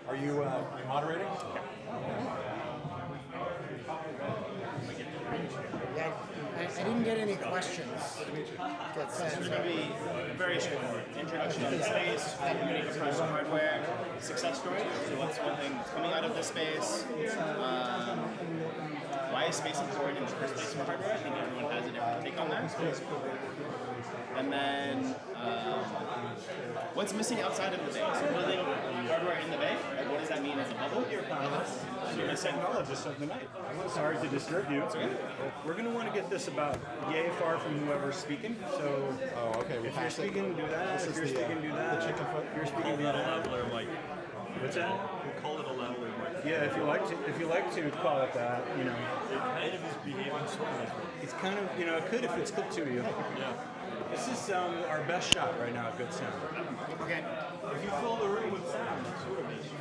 Are you moderating? Yeah, I didn't get any questions. It's going to be very straightforward. Introduction to the space, community across hardware, success story. So what's one thing that's coming out of this space? Why is space important in the first place for hardware? I think everyone has a different take on that. And then what's missing outside of the bay? So building hardware in the bay, like what does that mean as a bubble? You're a technologist of the night. Sorry to disturb you. We're going to want to get this about yay far from whoever's speaking. So okay. if you're speaking, do that. If you're speaking, do that. The chicken foot. If you're speaking, do that. Leveler mic. What's that? We call it a leveler mic. Yeah, if you like to call it that, you know. It kind of is behaving sort of. It's kind of, you know, it could if it's clipped to you. Yeah. This is our best shot right now at good sound. Okay. If you fill the room with sound,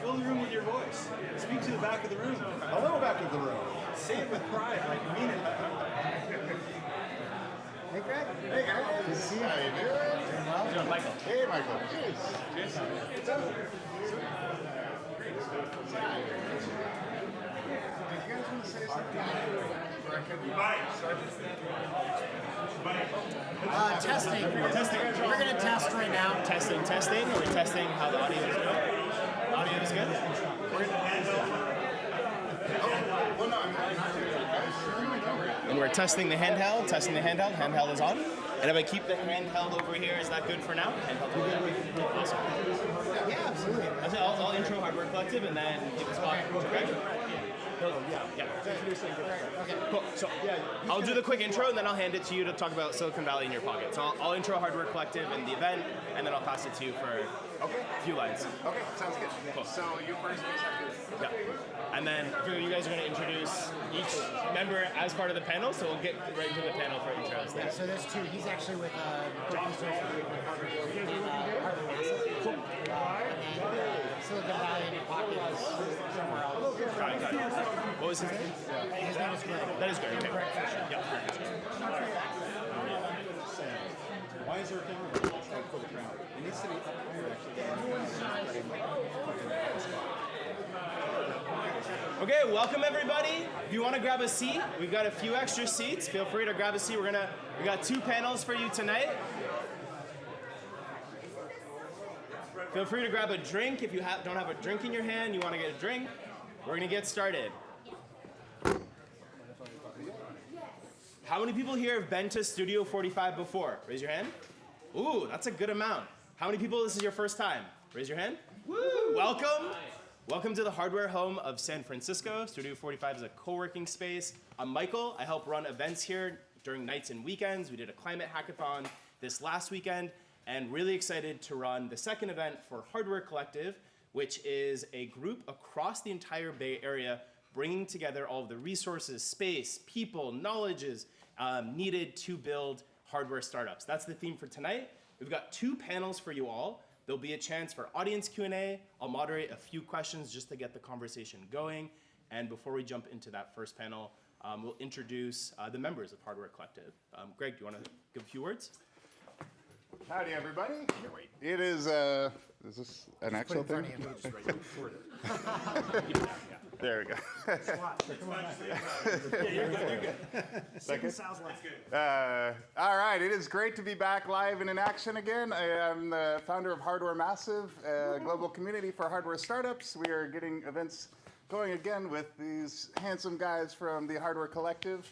fill the room with your voice. Speak to the back of the room. Hello, back of the room. Say it with pride, like you mean it. Hey, Greg. Hey guys. Good to see you. How you doing? Doing well? John Michael. Hey, Michael. Cheers. Testing. We're going to test right now. Testing. We're testing how the audio is going. Audio is good. And we're testing the handheld. Handheld is on. And if I keep the handheld over here, is that good for now? Handheld over here. Awesome. Yeah, absolutely. That's it. I'll intro Hardware Collective and then give a spot to Greg. Yeah. Okay. Cool. So I'll do the quick intro and then I'll hand it to you to talk about Silicon Valley in your pocket. So I'll intro Hardware Collective and the event, and then I'll pass it to you for a few lines. Okay, sounds good. Cool. So you first, Yeah. And then you guys are going to introduce each member as part of the panel, so we'll get right into the panel for intros. Yeah, so there's two. He's actually with Harvard Massive. Cool. And then Silicon Valley in your pocket is somewhere else. Got it. What was his name? His name is Greg. That is Greg. Okay. Greg Fisher. Yeah. Why is there a camera for the crowd? It needs to be up here, Okay, welcome everybody. If you want to grab a seat, we've got a few extra seats. Feel free to grab a seat. We got two panels for you tonight. Feel free to grab a drink if you don't have a drink in your hand. You want to get a drink. We're gonna get started. How many people here have been to Studio 45 before? Raise your hand. Ooh, that's a good amount. How many people this is your first time? Raise your hand. Woo! Welcome. Welcome to the hardware home of San Francisco. Studio 45 is a co-working space. I'm Michael. I help run events here during nights and weekends. We did a climate hackathon this last weekend, and really excited to run the second event for Hardware Collective, which is a group across the entire Bay Area bringing together all of the resources, space, people, knowledges needed to build hardware startups. That's the theme for tonight. We've got two panels for you all. There'll be a chance for audience Q&A. I'll moderate a few questions just to get the conversation going. And before we jump into that first panel, we'll introduce the members of Hardware Collective. Greg, do you want to give a few words? howdy everybody. It is this an actual thing? There we go. All right, it is great to be back live and in action again. I am the founder of Hardware Massive, a global community for hardware startups. We are getting events going again with these handsome guys from the Hardware Collective.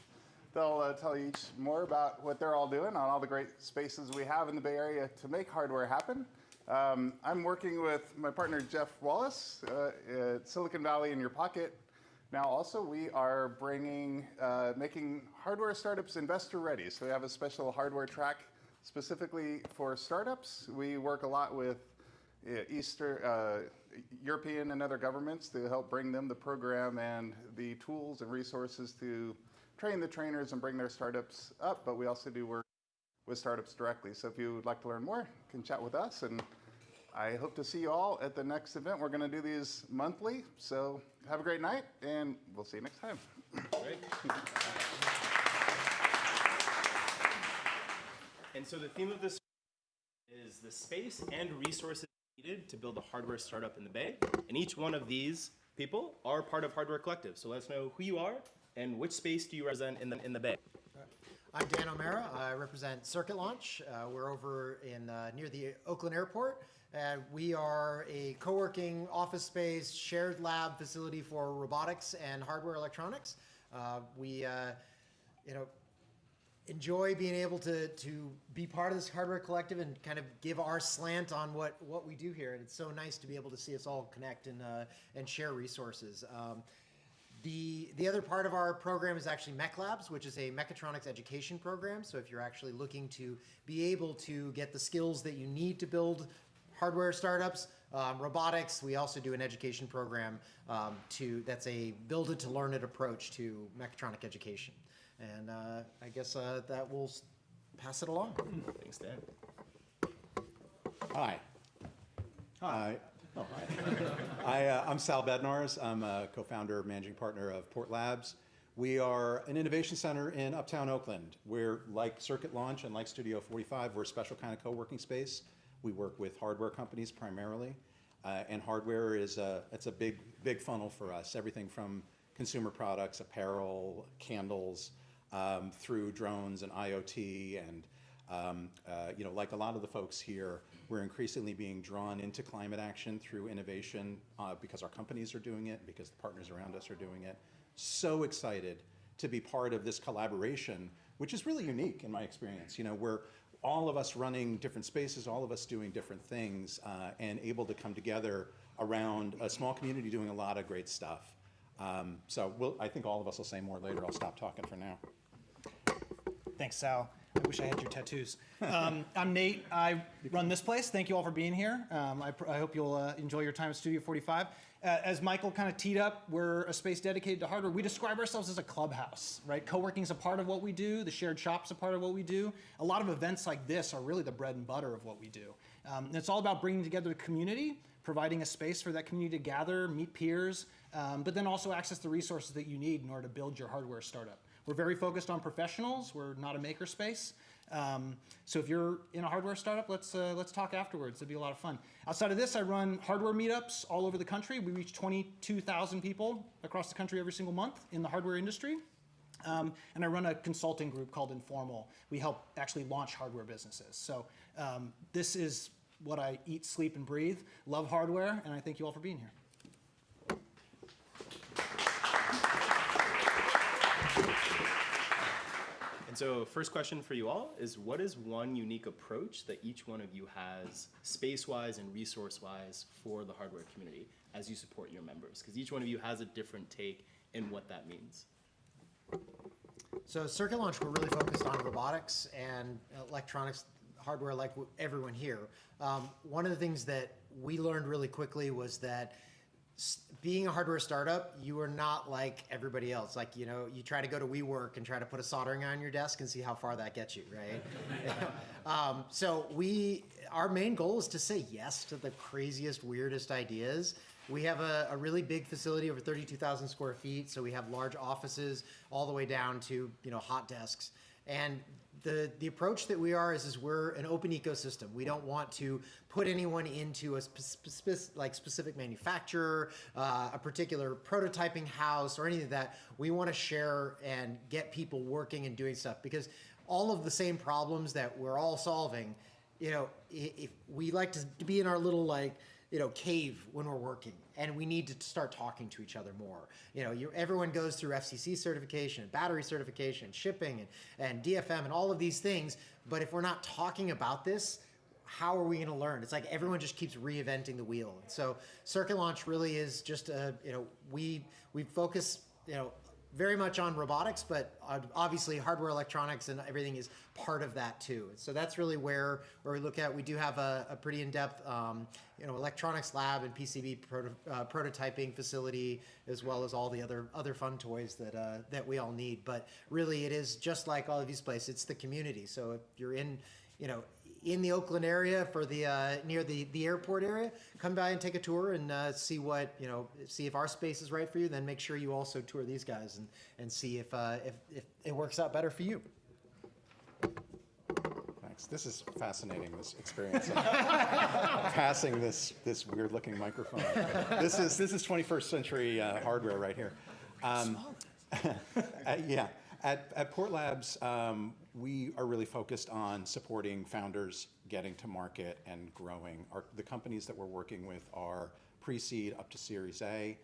They'll tell you each more about what they're all doing on all the great spaces we have in the Bay Area to make hardware happen. I'm working with my partner Jeff Wallace at Silicon Valley in your pocket. Now also we are making hardware startups investor ready. So we have a special hardware track specifically for startups. We work a lot with European and other governments to help bring them the program and the tools and resources to train the trainers and bring their startups up, but we also do work with startups directly. So if you would like to learn more, you can chat with us, and I hope to see you all at the next event. We're going to do these monthly, so have a great night, and we'll see you next time. Great. And so the theme of this is the space and resources needed to build a hardware startup in the Bay. And each one of these people are part of Hardware Collective. So let us know who you are and which space do you represent in the Bay. I'm Dan O'Mara. I represent Circuit Launch. We're over in near the Oakland Airport. We are a co-working office space, shared lab facility for robotics and hardware electronics. We enjoy being able to be part of this hardware collective and kind of give our slant on what we do here. And it's so nice to be able to see us all connect and share resources. The other part of our program is actually Mech Labs, which is a mechatronics education program. So if you're actually looking to be able to get the skills that you need to build hardware startups, robotics, we also do an education program that's a build it to learn it approach to mechatronic education. And I guess that will pass it along. Thanks, Dan. Hi. Hi. Oh, hi. I'm Sal Bednarz. I'm a co-founder, managing partner of Port Labs. We are an innovation center in Uptown Oakland. We're like Circuit Launch and like Studio 45. We're a special kind of co-working space. We work with hardware companies primarily, and hardware is it's a big funnel for us. Everything from consumer products, apparel, candles, through drones and IoT, and like a lot of the folks here, we're increasingly being drawn into climate action through innovation because our companies are doing it, because the partners around us are doing it. So excited to be part of this collaboration, which is really unique in my experience. We're all of us running different spaces, all of us doing different things, and able to come together around a small community doing a lot of great stuff. I think all of us will say more later. I'll stop talking for now. Thanks, Sal. I wish I had your tattoos. I'm Nate. I run this place. Thank you all for being here. I hope you'll enjoy your time at Studio 45. As Michael kind of teed up, we're a space dedicated to hardware. We describe ourselves as a clubhouse, right? Co-working is a part of what we do. The shared shop's a part of what we do. A lot of events like this are really the bread and butter of what we do. And it's all about bringing together the community, providing a space for that community to gather, meet peers, but then also access the resources that you need in order to build your hardware startup. We're very focused on professionals. We're not a maker space. So if you're in a hardware startup, let's talk afterwards. It'd be a lot of fun. Outside of this, I run hardware meetups all over the country. We reach 22,000 people across the country every single month in the hardware industry. And I run a consulting group called Informal. We help actually launch hardware businesses. So this is what I eat, sleep, and breathe. Love hardware, and I thank you all for being here. And so first question for you all is, what is one unique approach that each one of you has space-wise and resource-wise for the hardware community as you support your members? Because each one of you has a different take in what that means. So Circuit Launch, we're really focused on robotics and electronics, hardware like everyone here. One of the things that we learned really quickly was that being a hardware startup, you are not like everybody else. Like, you try to go to WeWork and try to put a soldering iron on your desk and see how far that gets you, right? So our main goal is to say yes to the craziest, weirdest ideas. We have a really big facility, over 32,000 square feet. So we have large offices all the way down to, hot desks. And the approach that we are is we're an open ecosystem. We don't want to put anyone into a specific manufacturer, a particular prototyping house, or anything like that. We want to share and get people working and doing stuff, because all of the same problems that we're all solving, if we like to be in our little cave when we're working, and we need to start talking to each other more. Everyone goes through FCC certification, battery certification, shipping, and DFM, and all of these things. But if we're not talking about this, how are we going to learn? It's like everyone just keeps reinventing the wheel. And so Circuit Launch really is just we focus very much on robotics, but obviously hardware, electronics, and everything is part of that too. So that's really where we look at. We do have a pretty in-depth electronics lab and PCB prototyping facility, as well as all the other fun toys that we all need. But really, it is just like all of these places. It's the community. So if you're in the Oakland area for the near the airport area, come by and take a tour and see if our space is right for you. Then make sure you also tour these guys and see if it works out better for you. Thanks. electronics. This is fascinating, this experience of passing this weird looking microphone. This is 21st century hardware right here. Yeah, at Port Labs, we are really focused on supporting founders getting to market and growing. The companies that we're working with are pre-seed up to Series A.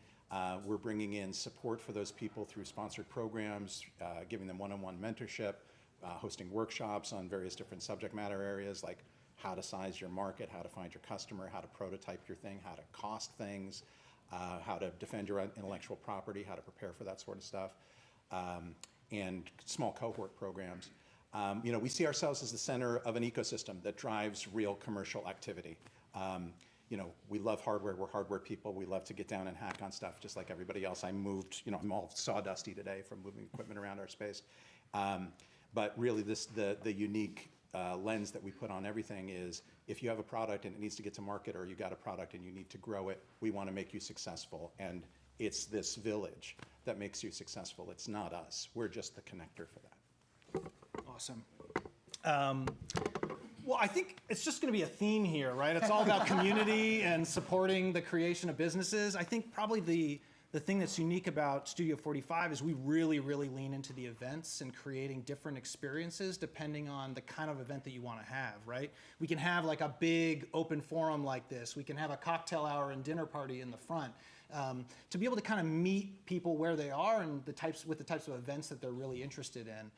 We're bringing in support for those people through sponsored programs, giving them one-on-one mentorship, hosting workshops on various different subject matter areas like how to size your market, how to find your customer, how to prototype your thing, how to cost things, how to defend your intellectual property, how to prepare for that sort of stuff, and small cohort programs. We see ourselves as the center of an ecosystem that drives real commercial activity. We love hardware. We're hardware people. We love to get down and hack on stuff just like everybody else. I'm all sawdusty today from moving equipment around our space. But really, the unique lens that we put on everything is if you have a product and it needs to get to market, or you got a product and you need to grow it, we want to make you successful. And it's this village that makes you successful. It's not us. We're just the connector for that. Awesome. Well, I think it's just going to be a theme here, right? It's all about community and supporting the creation of businesses. I think probably the thing that's unique about Studio 45 is we really, really lean into the events and creating different experiences depending on the kind of event that you want to have, right? We can have like a big open forum like this. We can have a cocktail hour and dinner party in the front. To be able to kind of meet people where they are and with the types of events that they're really interested in.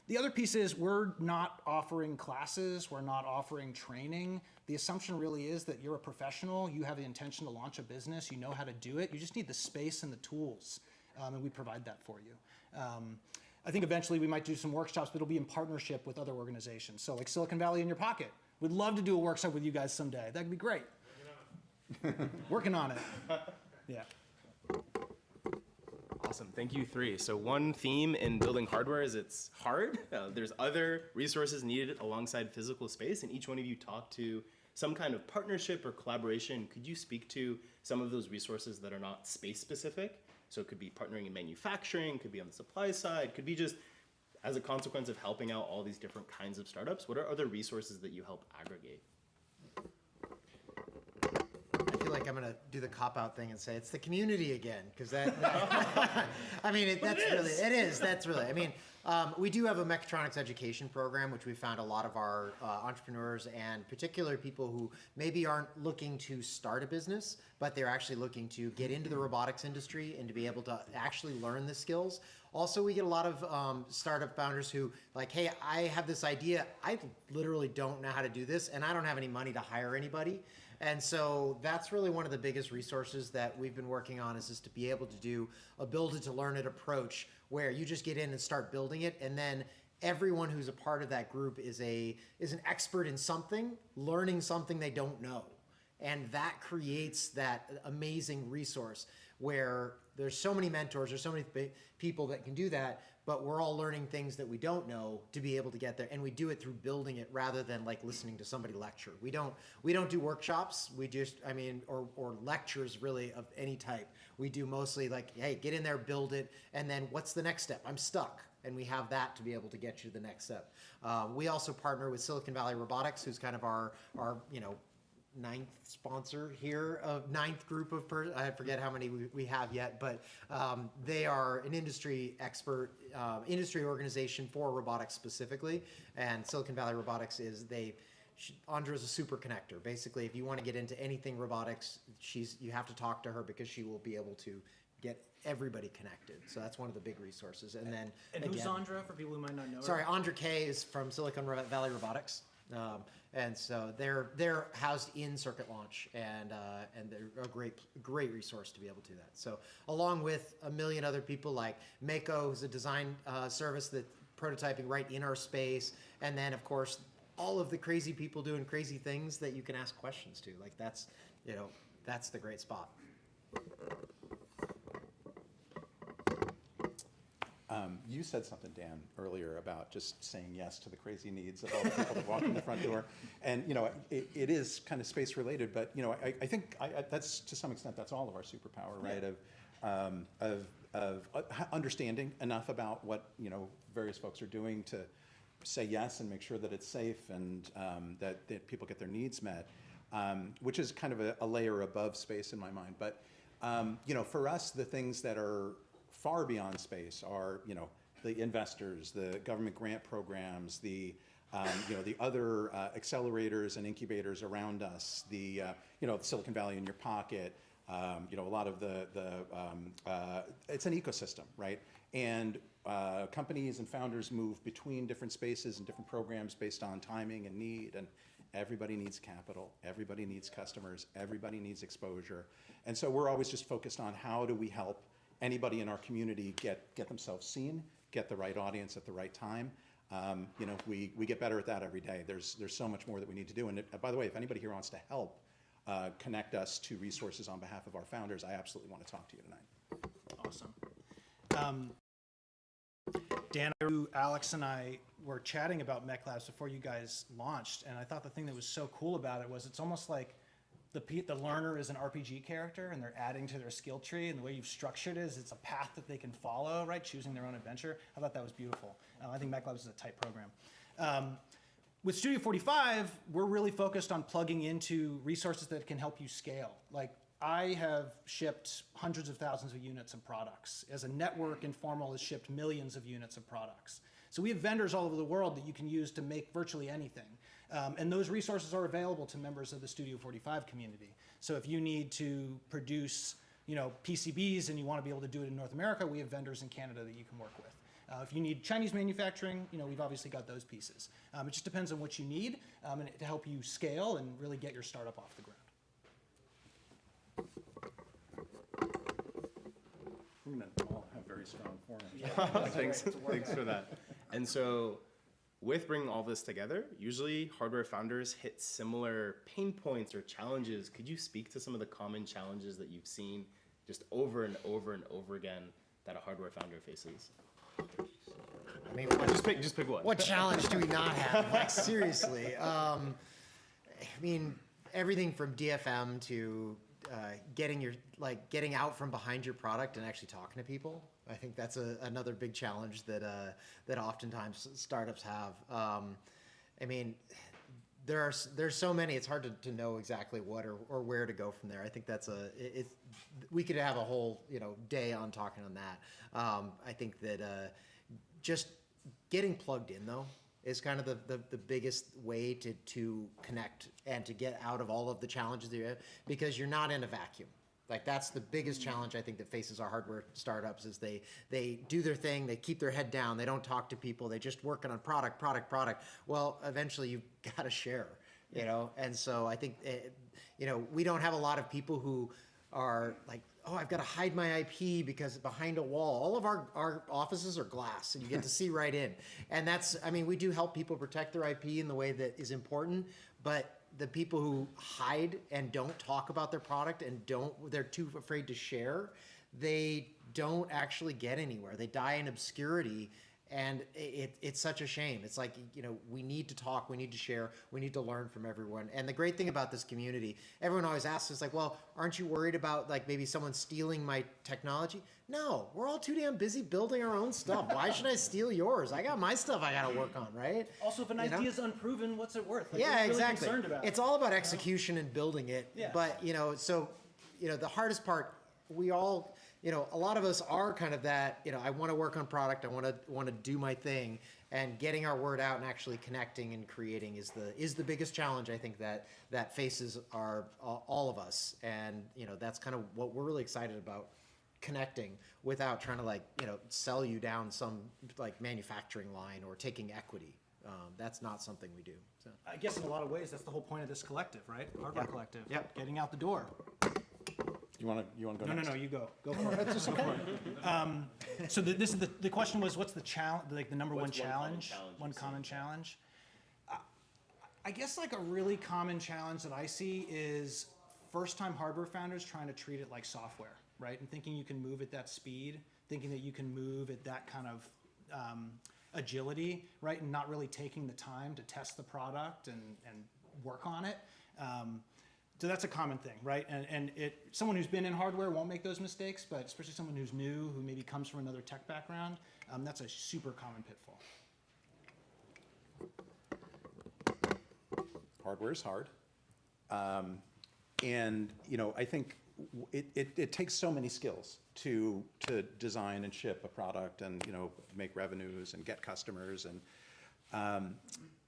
The other piece is we're not offering classes, we're not offering training. The assumption really is that you're a professional, you have the intention to launch a business, you know how to do it, you just need the space and the tools, and we provide that for you. I think eventually we might do some workshops, but it'll be in partnership with other organizations. So like Silicon Valley in your pocket. We'd love to do a workshop with you guys someday. That'd be great. Working on it. Yeah. Awesome. Thank you, three. So one theme in building hardware is it's hard. There's other resources needed alongside physical space, and each one of you talked to some kind of partnership or collaboration. Could you speak to some of those resources that are not space specific? So it could be partnering in manufacturing, could be on the supply side, could be just as a consequence of helping out all these different kinds of startups. What are other resources that you help aggregate? I feel like I'm gonna do the cop-out thing and say it's the community again, because that's really. I mean, we do have a mechatronics education program, which we found a lot of our entrepreneurs and particularly people who maybe aren't looking to start a business, but they're actually looking to get into the robotics industry and to be able to actually learn the skills. Also, we get a lot of startup founders who like, hey, I have this idea, I literally don't know how to do this, and I don't have any money to hire anybody. And so that's really one of the biggest resources that we've been working on is to be able to do a build it to learn it approach where you just get in and start building it, and then everyone who's a part of that group is an expert in something, learning something they don't know. And that creates that amazing resource where there's so many mentors, there's so many people that can do that, but we're all learning things that we don't know to be able to get there, and we do it through building it rather than like listening to somebody lecture. We don't do workshops. We just, or lectures really of any type. We do mostly like, hey, get in there, build it, and then what's the next step? I'm stuck, and we have that to be able to get you to the next step. We also partner with Silicon Valley Robotics, who's kind of our ninth sponsor here, ninth group of I forget how many we have yet, but they are an industry expert, industry organization for robotics specifically, and Silicon Valley Robotics Andra's a super connector. Basically, if you want to get into anything robotics, you have to talk to her because she will be able to get everybody connected. So that's one of the big resources. And then who's Andra for people who might not know her? Sorry, Andra Kay is from Silicon Valley Robotics. And so they're housed in Circuit Launch, and they're a great resource to be able to do that. So along with a million other people like Mako, who's a design service that prototyping right in our space, and then of course all of the crazy people doing crazy things that you can ask questions to. Like that's the great spot. You said something, Dan, earlier about just saying yes to the crazy needs of all the people that walk in the front door. And, it is kind of space related, but, I think that's, to some extent, that's all of our superpower, right? Of understanding enough about what, various folks are doing to say yes and make sure that it's safe and that people get their needs met, which is kind of a layer above space in my mind. But for us, the things that are far beyond space are the investors, the government grant programs, the other accelerators and incubators around us, the Silicon Valley in your pocket. A lot of it's an ecosystem, right? And companies and founders move between different spaces and different programs based on timing and need, and everybody needs capital, everybody needs customers, everybody needs exposure. And so we're always just focused on how do we help anybody in our community get themselves seen, get the right audience at the right time. We get better at that every day. There's so much more that we need to do. And by the way, if anybody here wants to help connect us to resources on behalf of our founders, I absolutely want to talk to you tonight. Awesome. Dan, Alex and I were chatting about Mech Labs before you guys launched, and I thought the thing that was so cool about it was it's almost like the learner is an RPG character, and they're adding to their skill tree, and the way you've structured it is it's a path that they can follow, right? Choosing their own adventure. I thought that was beautiful. I think Mech Labs is a tight program. With Studio 45, we're really focused on plugging into resources that can help you scale. Like, I have shipped hundreds of thousands of units of products. As a network, Informal has shipped millions of units of products. So we have vendors all over the world that you can use to make virtually anything. And those resources are available to members of the Studio 45 community. So if you need to produce PCBs and you want to be able to do it in North America, we have vendors in Canada that you can work with. If you need Chinese manufacturing, we've obviously got those pieces. It just depends on what you need and to help you scale and really get your startup off the ground. We're going to all have very strong forearms. Thanks for that. And so with bringing all this together, usually hardware founders hit similar pain points or challenges. Could you speak to some of the common challenges that you've seen just over and over and over again that a hardware founder faces? I mean, Just pick one. what challenge do we not have? Like, seriously. I mean, everything from DFM to getting out from behind your product and actually talking to people. I think that's another big challenge that oftentimes startups have. I mean, there's so many. It's hard to know exactly what or where to go from there. I think that's we could have a whole day on talking on that. I think that just getting plugged in though is kind of the biggest way to connect and to get out of all of the challenges that you have, because you're not in a vacuum. Like, that's the biggest challenge I think that faces our hardware startups is they do their thing, they keep their head down, they don't talk to people, they just working on product. Well, eventually you've got to share, and so I think we don't have a lot of people who are like, oh, I've got to hide my IP because behind a wall. All of our offices are glass and you get to see right in. And we do help people protect their IP in the way that is important, but the people who hide and don't talk about their product and they're too afraid to share, they don't actually get anywhere. They die in obscurity. And it's such a shame. It's like, we need to talk, we need to share, we need to learn from everyone. And the great thing about this community, everyone always asks us like, well, aren't you worried about like maybe someone stealing my technology? No, we're all too damn busy building our own stuff. Why should I steal yours? I got my stuff I got to work on, right? Also, if an idea is unproven, what's it worth? Like, yeah, we're really exactly. concerned about It's all about execution and building it. Yeah. But, the hardest part, we all, a lot of us are kind of that, I want to work on product, I want to do my thing, and getting our word out and actually connecting and creating is the biggest challenge I think that faces all of us. And, that's kind of what we're really excited about, connecting without trying to sell you down some like manufacturing line or taking equity. That's not something we do. So. I guess in a lot of ways, that's the whole point of this collective, right? Hardware Collective. Yep. Getting out the door. You want to go next? No, you go. Go for it. Go for it. So this is the question was, what's the challenge? Like the number one challenge? One common challenge. I guess like a really common challenge that I see is first-time hardware founders trying to treat it like software, right? And thinking you can move at that speed, thinking that you can move at that kind of agility, right? And not really taking the time to test the product and work on it. So that's a common thing, right? And someone who's been in hardware won't make those mistakes, but especially someone who's new, who maybe comes from another tech background, that's a super common pitfall. hardware is hard. And I think it takes so many skills to design and ship a product and make revenues and get customers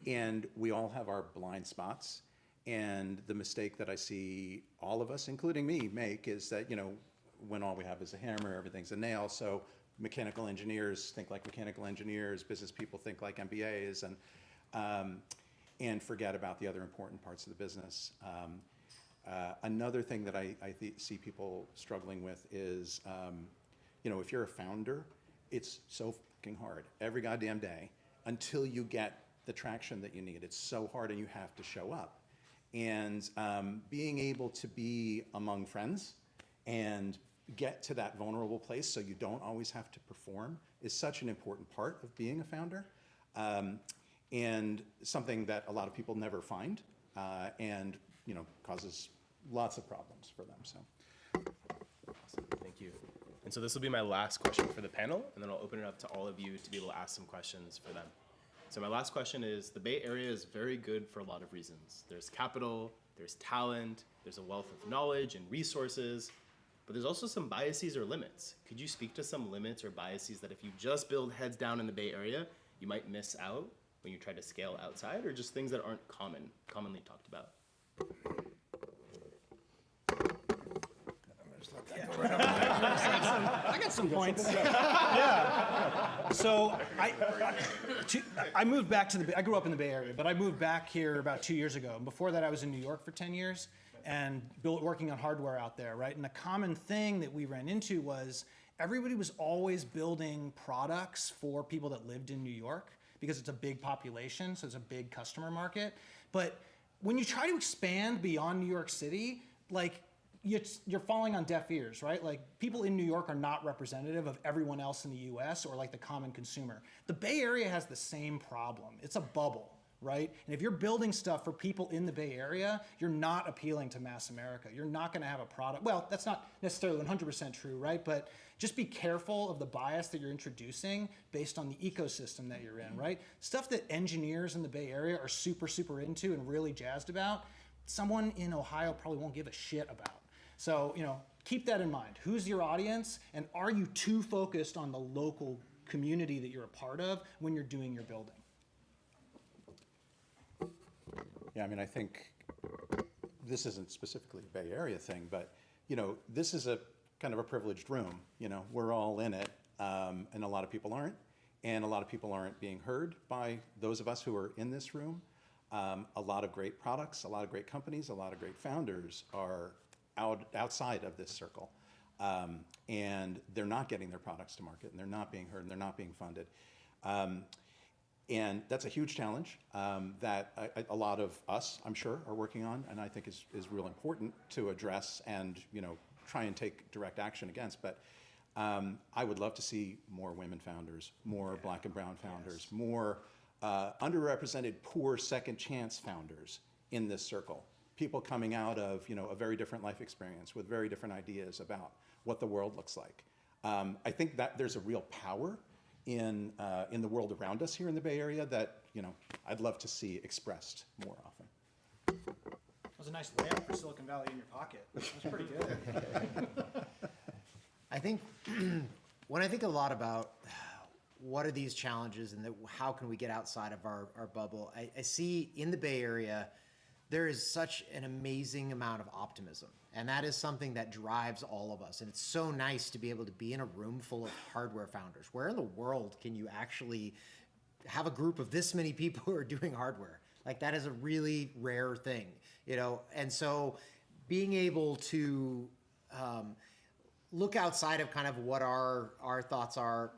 and we all have our blind spots. And the mistake that I see all of us, including me, make is that when all we have is a hammer, everything's a nail. So mechanical engineers think like mechanical engineers, business people think like MBAs, and forget about the other important parts of the business. Another thing that I see people struggling with is, if you're a founder, it's so fucking hard every goddamn day until you get the traction that you need. It's so hard, and you have to show up. And being able to be among friends and get to that vulnerable place so you don't always have to perform is such an important part of being a founder, and something that a lot of people never find, and causes lots of problems for them. So. Awesome. Thank you. And so this will be my last question for the panel, and then I'll open it up to all of you to be able to ask some questions for them. So my last question is, the Bay Area is very good for a lot of reasons. There's capital, there's talent, there's a wealth of knowledge and resources, but there's also some biases or limits. Could you speak to some limits or biases that if you just build heads down in the Bay Area, you might miss out when you try to scale outside, or just things that aren't commonly talked about? I got some points. Yeah. So I moved back I grew up in the Bay Area, but I moved back here about 2 years ago. And before that, I was in New York for 10 years and working on hardware out there, right? And the common thing that we ran into was everybody was always building products for people that lived in New York because it's a big population, so it's a big customer market. But when you try to expand beyond New York City, like, you're falling on deaf ears, right? Like, people in New York are not representative of everyone else in the US or like the common consumer. The Bay Area has the same problem. It's a bubble, right? And if you're building stuff for people in the Bay Area, you're not appealing to mass America. You're not gonna have a product. Well, that's not necessarily 100% true, right? But just be careful of the bias that you're introducing based on the ecosystem that you're in, right? Stuff that engineers in the Bay Area are super, super into and really jazzed about, someone in Ohio probably won't give a shit about. So, keep that in mind. Who's your audience, and are you too focused on the local community that you're a part of when you're doing your building? Yeah, I think this isn't specifically a Bay Area thing, but this is a kind of a privileged room. We're all in it, and a lot of people aren't, and a lot of people aren't being heard by those of us who are in this room. A lot of great products, a lot of great companies, a lot of great founders are outside of this circle, and they're not getting their products to market, and they're not being heard, and they're not being funded, and that's a huge challenge that a lot of us, I'm sure, are working on, and I think is real important to address and try and take direct action against. But I would love to see more women founders, more Black and brown founders, more underrepresented, poor second chance founders in this circle. People coming out of a very different life experience with very different ideas about what the world looks like. I think that there's a real power in the world around us here in the Bay Area that I'd love to see expressed more often. That was a nice layup for Silicon Valley in your pocket. That was pretty good. I think when I think a lot about what are these challenges and how can we get outside of our bubble, I see in the Bay Area, there is such an amazing amount of optimism. And that is something that drives all of us. And it's so nice to be able to be in a room full of hardware founders. Where in the world can you actually have a group of this many people who are doing hardware? Like, that is a really rare thing, And so being able to look outside of kind of what our thoughts are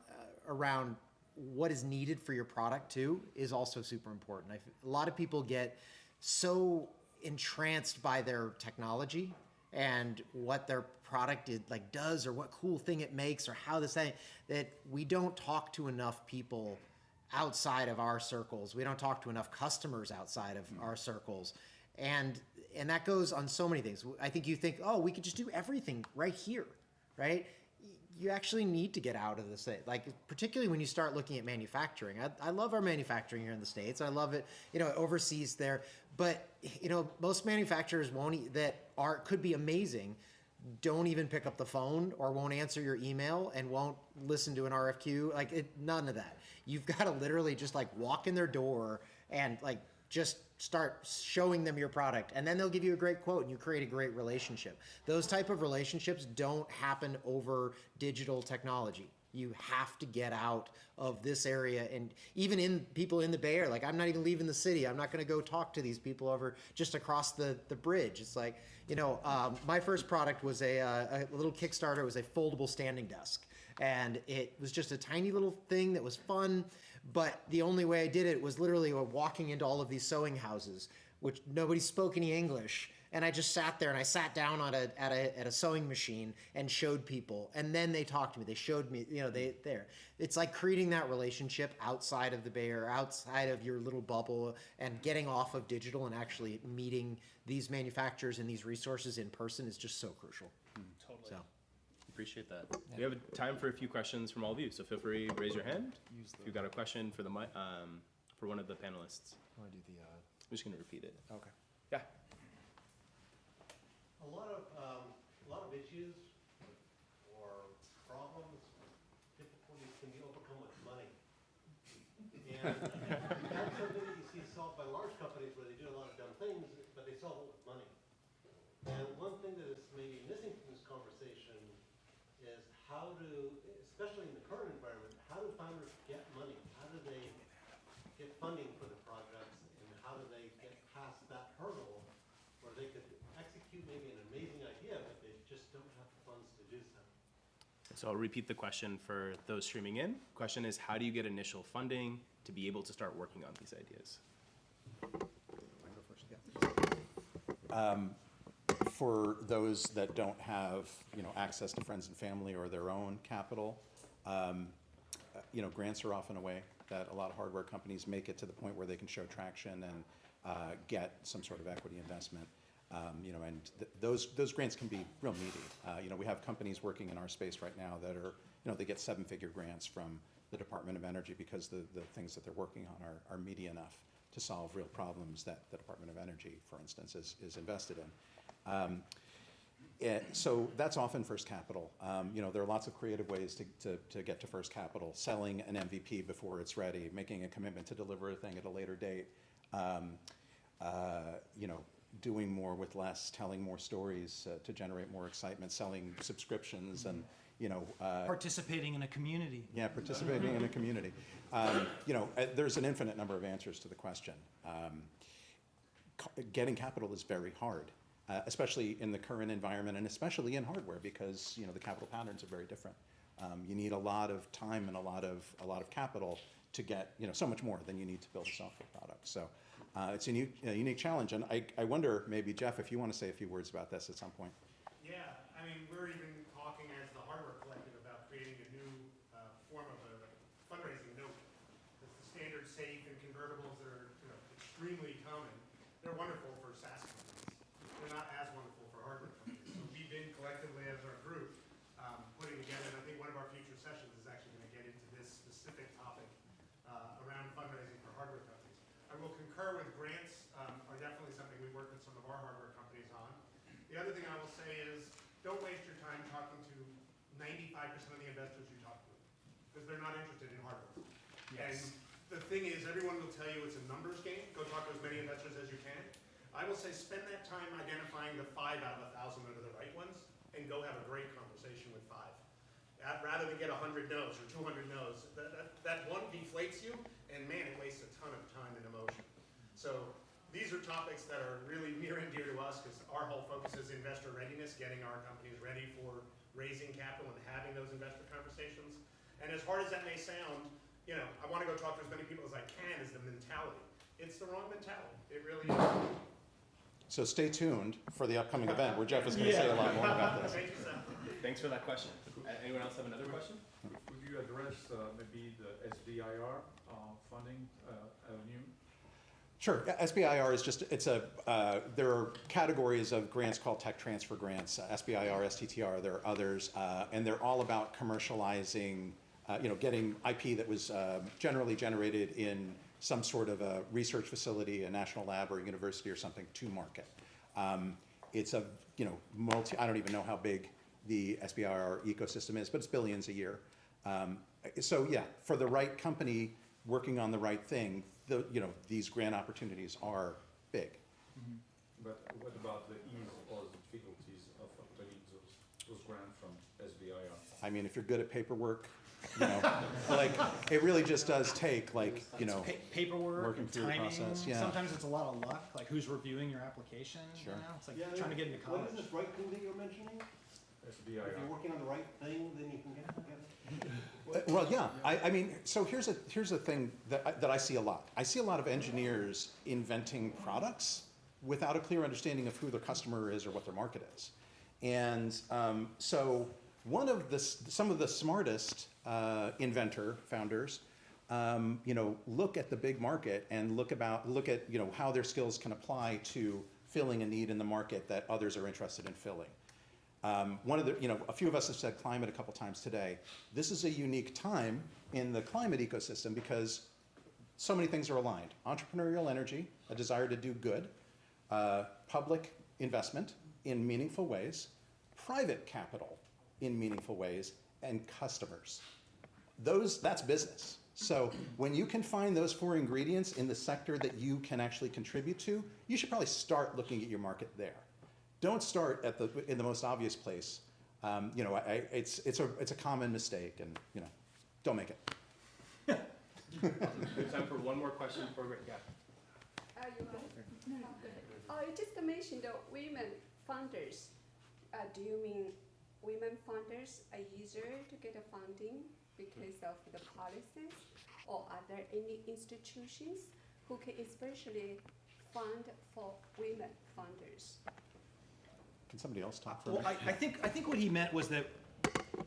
around what is needed for your product too is also super important. A lot of people get so entranced by their technology and what their product does or what cool thing it makes or how this thing, that we don't talk to enough people outside of our circles. We don't talk to enough customers outside of our circles. And that goes on so many things. I think you think, oh, we could just do everything right here, right? you actually need to get out of the state. Like, particularly when you start looking at manufacturing. I love our manufacturing here in the States. I love it, overseas there. But, most manufacturers could be amazing, don't even pick up the phone or won't answer your email and won't listen to an RFQ. None of that. You've got to literally just walk in their door and just start showing them your product, and then they'll give you a great quote and you create a great relationship. Those type of relationships don't happen over digital technology. You have to get out of this area, and even in people in the Bay Area, I'm not even leaving the city. I'm not going to go talk to these people over just across the bridge. It's my first product was a little Kickstarter. It was a foldable standing desk, and it was just a tiny little thing that was fun. But the only way I did it was literally walking into all of these sewing houses, which nobody spoke any English. And I just sat there and I sat down at a sewing machine and showed people. And then they talked to me. They showed me, It's like creating that relationship outside of the Bay Area, outside of your little bubble, and getting off of digital and actually meeting these manufacturers and these resources in person is just so crucial. Totally. So. Appreciate that. We have time for a few questions from all of you, so feel free to raise your hand if you've got a question for for one of the panelists. Want to do the? I'm just going to repeat it. Okay. Yeah. A lot of issues or problems, difficulties can be overcome with money. And that's something that you see solved by large companies where they do a lot of dumb things, but they solve it with money. And one thing that is maybe missing from this conversation is how do, especially in the current environment, how do founders get money? How do they get funding for the projects, and how do they get past that hurdle where they could execute maybe an amazing idea, but they just don't have the funds to do so? So I'll repeat the question for those streaming in. Question is, how do you get initial funding to be able to start working on these ideas? For those that don't have, access to friends and family or their own capital, grants are often a way that a lot of hardware companies make it to the point where they can show traction and get some sort of equity investment. And those grants can be real meaty. We have companies working in our space right now that are, they get 7-figure grants from the Department of Energy because the things that they're working on are meaty enough to solve real problems that the Department of Energy, for instance, is invested in. So that's often first capital. There are lots of creative ways to get to first capital: selling an MVP before it's ready, making a commitment to deliver a thing at a later date, doing more with less, telling more stories to generate more excitement, selling subscriptions, and Participating in a community. yeah, participating in a community. There's an infinite number of answers to the question. Getting capital is very hard. Especially in the current environment, and especially in hardware, because the capital patterns are very different. You need a lot of time and a lot of capital to get so much more than you need to build a software product. So it's a unique challenge, and I wonder, maybe Jeff, if you want to say a few words about this at some point. Yeah, we're even talking as the Hardware Collective about creating a new form of a fundraising note. Because the standard safe and convertibles that are extremely common, they're wonderful for SaaS companies. They're not as wonderful for hardware companies. So we've been collectively as our group putting together, and I think one of our future sessions is actually going to get into this specific topic around fundraising for hardware companies. I will concur with grants are definitely something we work with some of our hardware companies on. The other thing I will say is don't waste your time talking to 95% of the investors you talk to, because they're not interested in hardware. Yes. And the thing is, everyone will tell you it's a numbers game. Go talk to as many investors as you can. I will say spend that time identifying the 5 out of 1,000 that are the right ones, and go have a great conversation with 5. Rather than get 100 no's or 200 no's, that one deflates you, and man, it wastes a ton of time and emotion. So these are topics that are really near and dear to us, because our whole focus is investor readiness, getting our companies ready for raising capital and having those investor conversations. And as hard as that may sound, I want to go talk to as many people as I can is the mentality. It's the wrong mentality. It really is. So stay tuned for the upcoming event where Jeff is going to say a lot more about this. Thank you, Seth. Thanks for that question. Anyone else have another question? Would you address maybe the SBIR funding avenue? Sure. SBIR is just, there are categories of grants called tech transfer grants, SBIR, STTR, there are others, and they're all about commercializing, getting IP that was generally generated in some sort of a research facility, a national lab or a university or something to market. It's a, I don't even know how big the SBIR ecosystem is, but it's billions a year. So yeah, for the right company working on the right thing, these grant opportunities are big. But what about the ease or the difficulties of obtaining those grants from SBIR? I mean, if you're good at paperwork, like it really just does take Paperwork working and through the timing. process, yeah. Sometimes it's a lot of luck, like who's reviewing your application. Sure. It's like trying to get into college. What is this right thing that you're mentioning? If SBIR. you're working on the right thing, then you can get it. Well, yeah. I mean, so here's a thing that I see a lot. I see a lot of engineers inventing products without a clear understanding of who their customer is or what their market is. And so some of the smartest founders, look at the big market and look at how their skills can apply to filling a need in the market that others are interested in filling. A few of us have said climate a couple times today. This is a unique time in the climate ecosystem because so many things are aligned. Entrepreneurial energy, a desire to do good, public investment in meaningful ways, private capital in meaningful ways, and customers. That's business. So when you can find those four ingredients in the sector that you can actually contribute to, you should probably start looking at your market there. Don't start in the most obvious place. It's a common mistake, and don't make it. We have time for one more question before we break. Yeah. You just mentioned the women funders. Do you mean women funders are easier to get a funding because of the policies, or are there any institutions who can especially fund for women funders? Can somebody else talk for Well, me? I think what he meant was that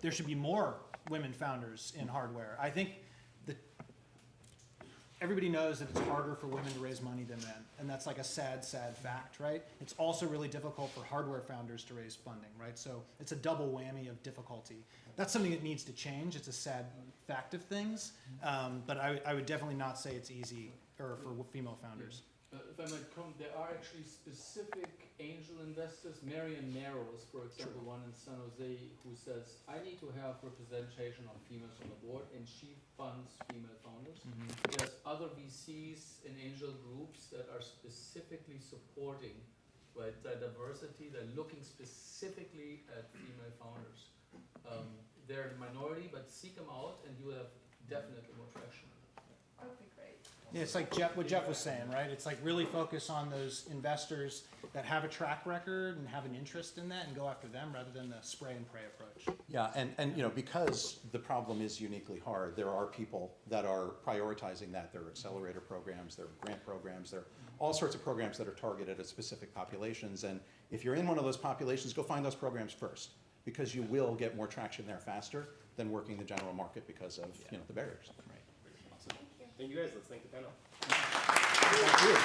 there should be more women founders in hardware. I think that everybody knows that it's harder for women to raise money than men, and that's like a sad fact, right? It's also really difficult for hardware founders to raise funding, right? So it's a double whammy of difficulty. That's something that needs to change. It's a sad fact of things, but I would definitely not say it's easy for female founders. If I might comment, there are actually specific angel investors. Marian Narrows, for example, one in San Jose, who says, I need to have representation of females on the board, and she funds female founders. There's other VCs and angel groups that are specifically supporting the diversity. They're looking specifically at female founders. They're a minority, but seek them out, and you will have definitely more traction. Okay, great. Yeah, it's like what Jeff was saying, right? It's like really focus on those investors that have a track record and have an interest in that and go after them rather than the spray and pray approach. Yeah, and because the problem is uniquely hard, there are people that are prioritizing that. There are accelerator programs, there are grant programs, there are all sorts of programs that are targeted at specific populations. And if you're in one of those populations, go find those programs first, because you will get more traction there faster than working the general market because of the barriers. Right. Thank you guys. Let's thank the panel. Thank you.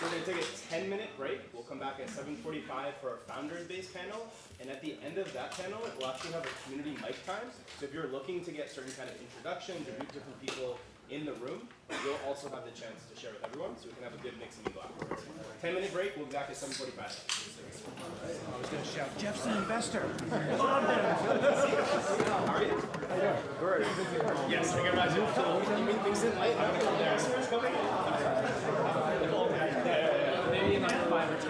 We're going to take a 10-minute break. We'll come back at 7:45 for our Founders-based panel. And at the end of that panel, we'll actually have a community mic time. So if you're looking to get certain kind of introductions or meet different people in the room, you'll also have the chance to share with everyone, so we can have a good mix and mingle afterwards. 10-minute break. We'll be back at 7:45. I was going to shout, Jeff's an investor. How are you? Good. Yes, I can imagine. You mean things in light? Maybe in like 5 or 10.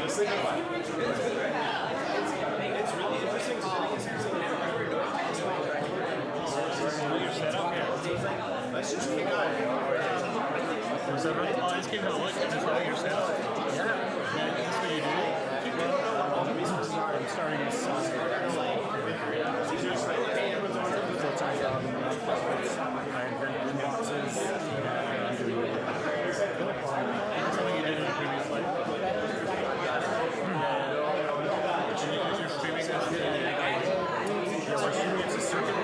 It's really interesting. Let's just kick off. Is that right? Oh, I just came to look at this while you're set up. Yeah, that's what you do. All the resources are, I'm starting as full-time job in the nonprofits. I invent boxes. That's something you did in the previous life. And you're streaming this? Yeah, we're shooting. It's a circuit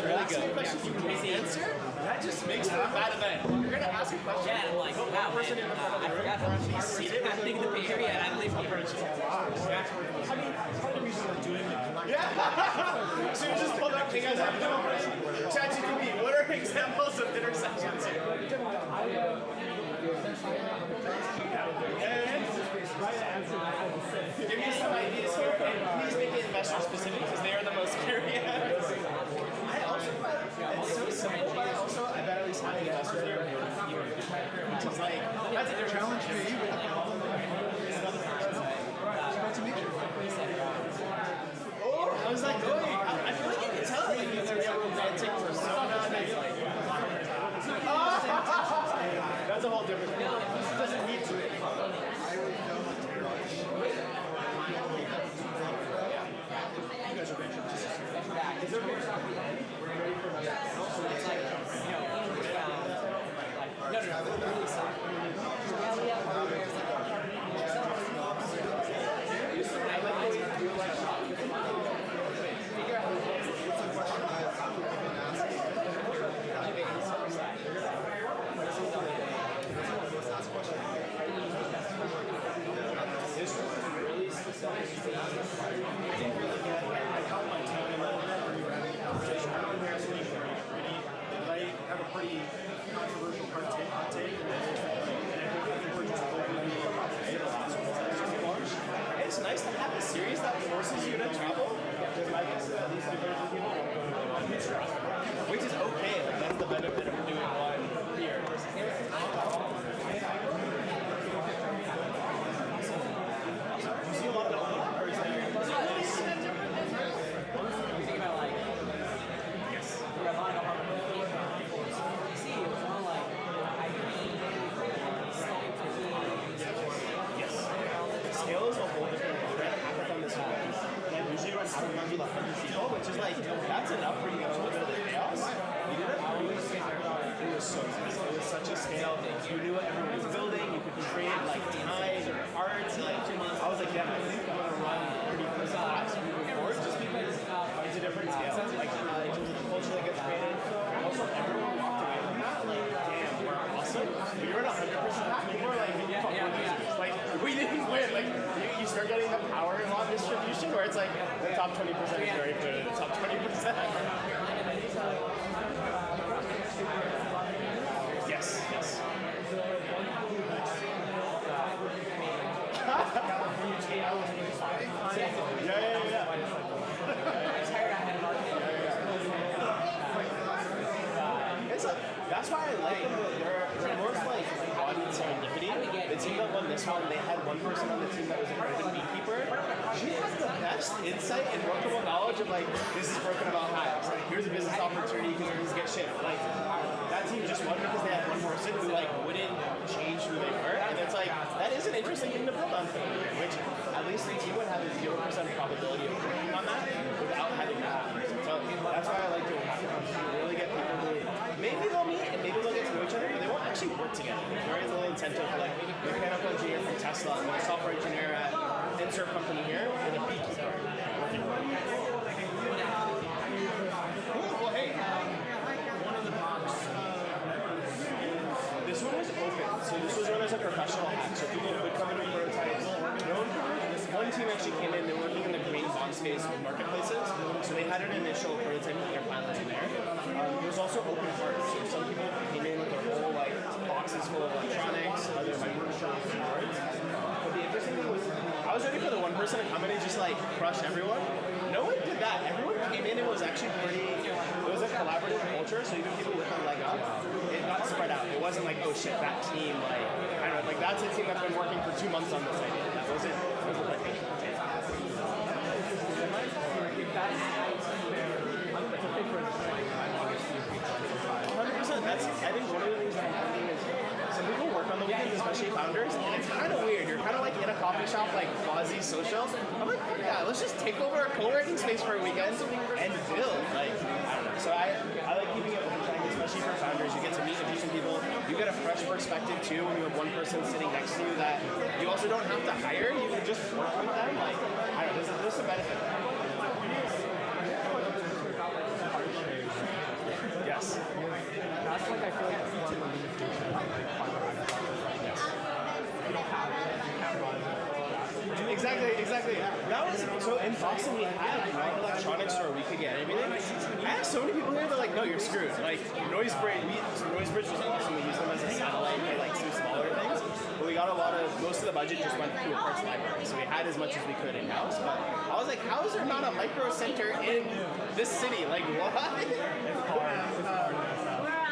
really good. Questions you can't answer. That just makes it a bad event. You're gonna ask a question. Yeah, and I'm like, wow, person in the front of the I room. forgot how much hard work is happening in the Bay Area, and I live here. I mean, part of the reason we're doing it. Yeah. So you just pulled up, hey guys, how you doing? ChatGPT, what are examples of intersections here? Give me some ideas here, and please make it investor specific because they are the most curious. I also find it's so simple, but also I bet at least half the investors there which is like that's a challenge for you. Oh, how's that going? I feel like you can tell like you have a romantic persona. That's a whole different thing. It doesn't need to. It's nice to have a series that forces you to travel. Which is okay. Like, that's the benefit of doing one here. You see a lot of or is that scale is a whole different thing. We're at a hackathon this weekend, and usually run hackathons with 100 people, which is like, that's enough for you to get a little bit of the chaos. We did a 3-week hackathon. It was so nice. It was such a scale. You knew what everyone was building. You could create like ties or parts. Like, I was like, yeah, I think I'm gonna run 30 class moving forward just because it's a different scale. Like, in terms of the culture that gets created. Also, everyone walked away from that like, damn, we're awesome. But you're at 100% hack. People are like, fuck, we're losers. Like, we didn't win. Like, you start getting the power law distribution where it's like the top 20% is very good, the top 20%. Yes, yes. That's why I like them. They're more like embodied serendipity. The team that won this one, they had one person on the team that was a private beekeeper. She has the best insight and workable knowledge of like, this is broken about hives. Like, here's a business opportunity because things get shit. Like, that team just won because they had one person who like wouldn't change who they were. And it's like, that is an interesting thing to build on, which at least the team would have a 0% probability of working on that without having to happen. So that's why I like doing hackathons. You really get people who maybe they'll meet and maybe they'll get to know each other, but they won't actually work together. There is a little incentive for like a mechanical engineer from Tesla and a software engineer at insert company here and a beekeeper working for them. Well, hey, one of the box this one was open, so this was run as a professional hack, so people would come in with prototypes. One team actually came in, they were working in the green bond space with marketplaces, so they had an initial prototype of their pilot in there. It was also open parts, so some people came in with their whole like boxes full of electronics, others like workshops and boards. But the interesting thing was, I was ready for the one person to come in and just like crush everyone. No one did that. Everyone came in and was actually pretty, it was a collaborative culture, so even people with a leg up, it got spread out. It wasn't like, oh shit, that team, like, I don't know, like that's a team that's been working for 2 months on this idea. That wasn't like, 100%. That's, I think one of the things that I'm finding is some people work on the weekends, especially founders, and it's kind of weird. You're kind of like in a coffee shop, like quasi-social. I'm like, yeah, let's just take over a co-working space for a weekend and build. Like, I don't know. So I like keeping it open, especially for founders. You get to meet different people. You get a fresh perspective too when you have one person sitting next to you that you also don't have to hire. You can just work with them. Like, I don't know. There's a benefit. So in Boston, we had one electronics store we could get everything. I have so many people here that are like, no, you're screwed. Like Noisebridge, Noisebridge was awesome. We used them as a satellite for like some smaller things. But we got most of the budget just went through a parts library. So we had as much as we could in house. But I was like, how is there not a micro center in this city? Like what? It's hard.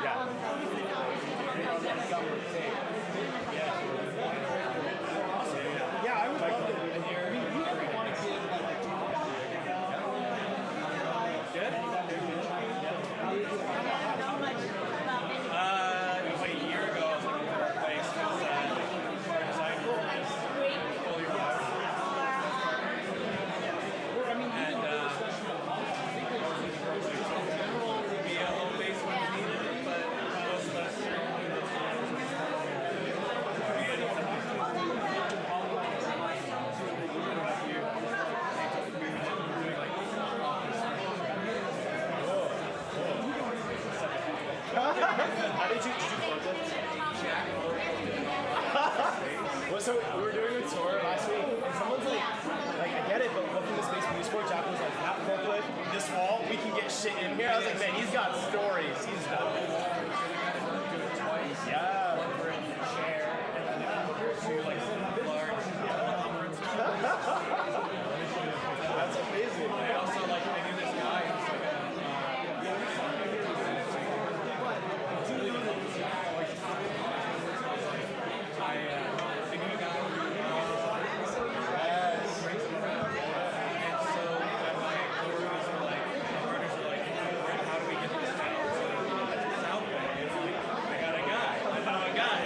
Yeah. Yeah, I would love to. I mean, you ever want to give like good? It was like a year ago. I was looking for a place that design fully remote. And be a home base when needed, but most of us How did you forklift? Well, so we were doing a tour last week, and someone's like, I get it, but what can the space be used for? Jack was like, that forklift, this wall, we can get shit in here. I was like, man, he's got stories. He's done it. Yeah. That's amazing. I also like, I knew this guy who's like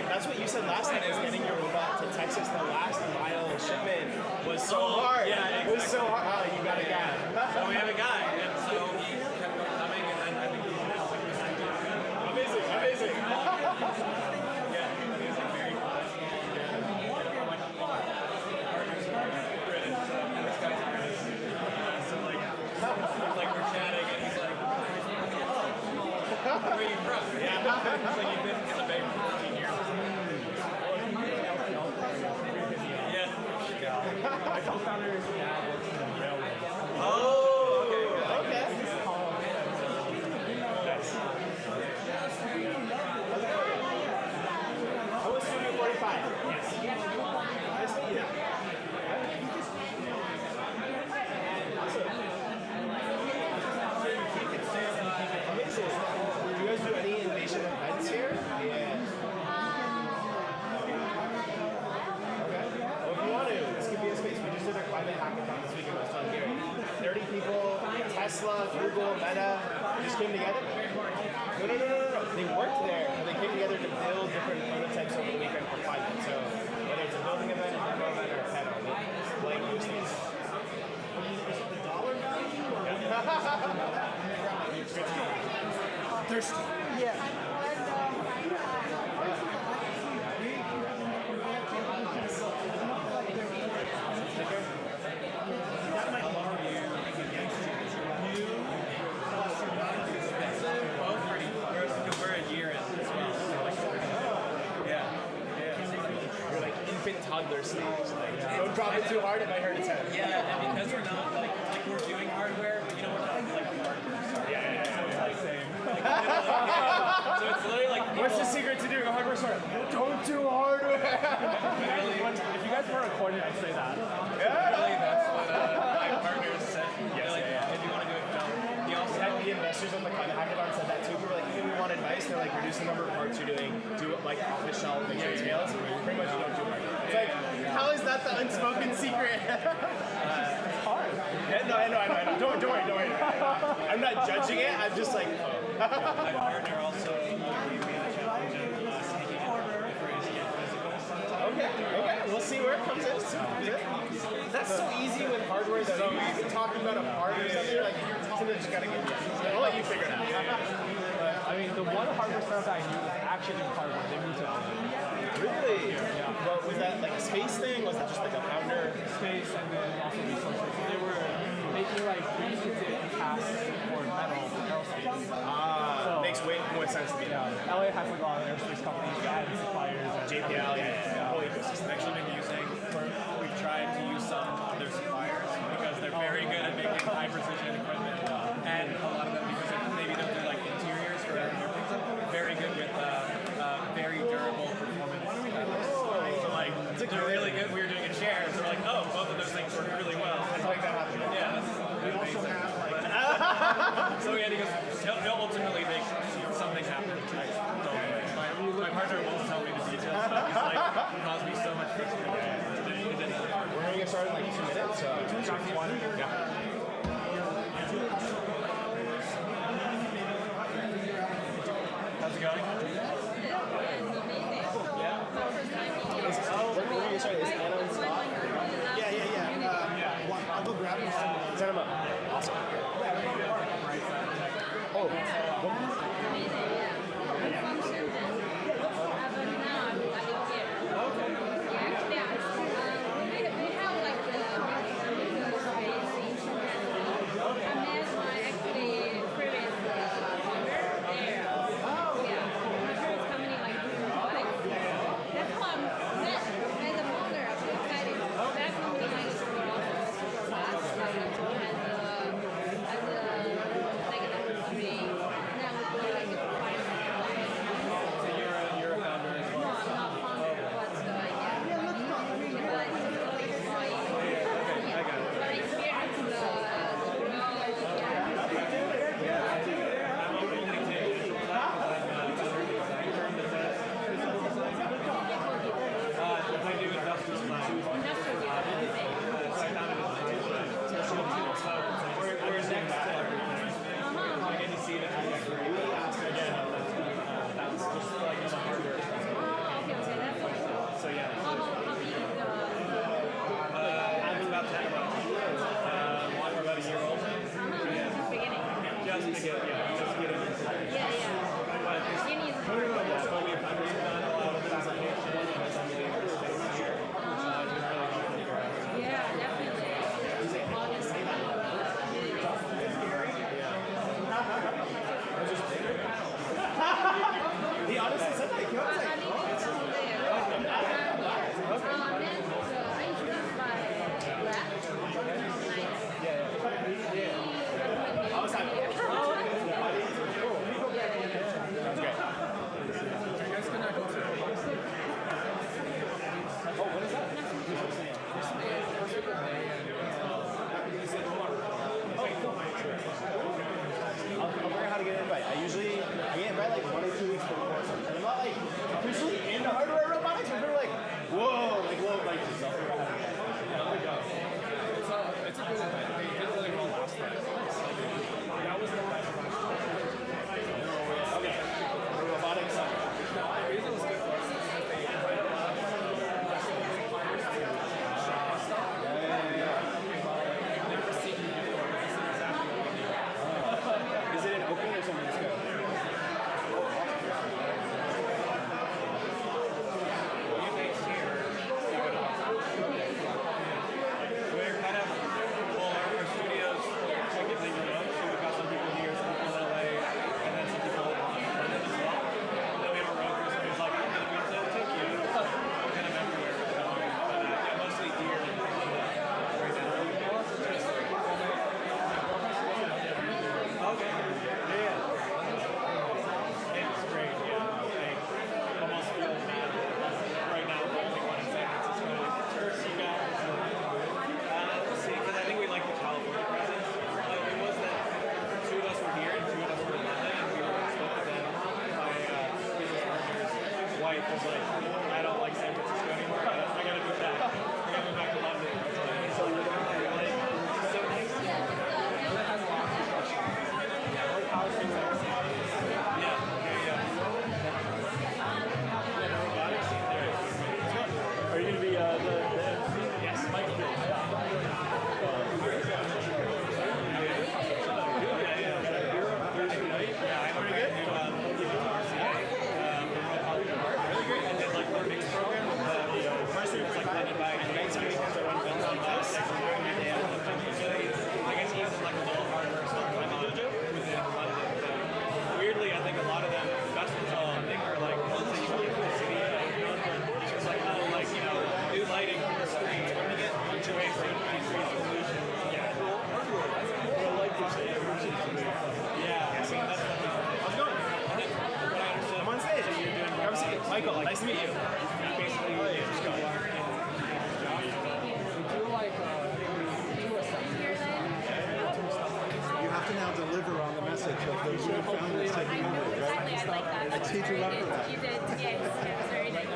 That's what you said last night, is getting your robot to Texas. The last mile shipment was so hard. Yeah, It was so hard. Oh, you got a guy. So we have a guy, and so he kept on coming, and then I think he's now like this. Amazing, amazing. Yeah, he's like very close. This guy's great. So like we're chatting, and he's like, oh, where are you from? Yeah, he's like, you've been in the Bay for 14 years. My co-founder's dad works in the railroad. Oh, okay. I was Studio 45. Yes. Nice to meet you. Amazing. Do you guys do any innovation events here? Yeah. Okay. Well, if you want to, this could be a space. We just did a climate hackathon this week in West Ontario. 30 people, Tesla, Google, Meta, just came together. No. They worked there, and they came together to build different prototypes over the weekend for climate. So whether it's a building event, a demo event, or a panel, like use these. The dollar value? Thirsty. Yeah. We're a year in as well. So like, yeah. You're like infant toddler stage. Like, don't drop it too hard, it might hurt its head. Yeah, and because we're not like we're doing hardware, but you know we're not like hardware. So it's like same. So it's literally like What's the secret to doing a hardware store? Don't do hardware. If you guys were recording, I'd say that. Really, that's what my partners said. Yes, Like, if you want to do it, don't. He also had the investors on the Climate Hackathon said that too. We were like, hey, we want advice. They're like, reduce the number of parts you're doing. Do it like off the shelf, make sure it's tails. Pretty much you don't do hardware. It's like, how is that the unspoken secret? It's hard. Yeah, no, I know. Don't worry. I'm not judging it. I'm just like, My partner also gave me the challenge of taking it before you get physical. okay. We'll see where it comes in. That's so easy with hardware though. You've been talking about a part or something, like, something just gotta get you. I'll let you figure it out. I mean, the one hardware startup I knew was actually in hardware. They moved to LA. Really? Yeah. Well, was that like a space thing? Was it just like a founder? Space and then also resources. They were making like 3D casts for metal for aerospace. Makes way more sense to me now. LA has like a lot of aerospace companies, guys, suppliers, and JPL, yeah. Whole ecosystem. Actually been using, we've tried to use some of their suppliers because they're very good at making high precision equipment, and a lot of them, because maybe they'll do like interiors for airplanes, very good with very durable performance. So like, they're really good. We were doing a chair, so we're like, oh, both of those things work really well. Let's make that happen. Yeah, We also have like so yeah, he goes, he'll ultimately make something happen. My partner won't tell me the details, but he's like, it caused me so much friction. We're gonna get started in like 2 minutes. So 2 seconds. Yeah. How's it going? We're gonna start. Is Anna in stock? I'll go grab it. Set him up. Awesome. Oh. He honestly said that. He was I'll figure out how to get an invite. I get invite like 1 or 2 weeks before something. I'm not like officially into hardware robotics, but they're like, whoa, like whoa, like just I'll figure out how to get it. It's a good event. They did really well last time. That was the last one. Okay. The robotics. The reason it was good for us is that they invited a lot of I've never seen you before, but this is exactly what we do. Is it in Oakland or San Francisco? We're kind of, well, our studios technically remote, so we've got some people here, some people in LA, and then some people in London as well. And then we have a road crew, so there's like, I'm going to take you. We're kind of everywhere. But yeah, mostly deer. Okay. Yeah. It's great, yeah. I almost feel bad right now for only one in San Francisco. You guys. Let's see, because I think we like the California presence. Like, it was that 2 of us were here and 2 of us were in London, and we were spoke to them. My business partner's wife was like, I don't like San Francisco anymore. I gotta move back. I gotta move back to London. So we're like, so nice. Are you going to be Yes, Mike. Thursday night. Yeah, I'm pretty good. Really great. And then like Michael, nice to meet you. You have to now deliver on the message of those new founders taking over, right? Exactly, I like that. I teed you up for that. You did, yes. That's very nice.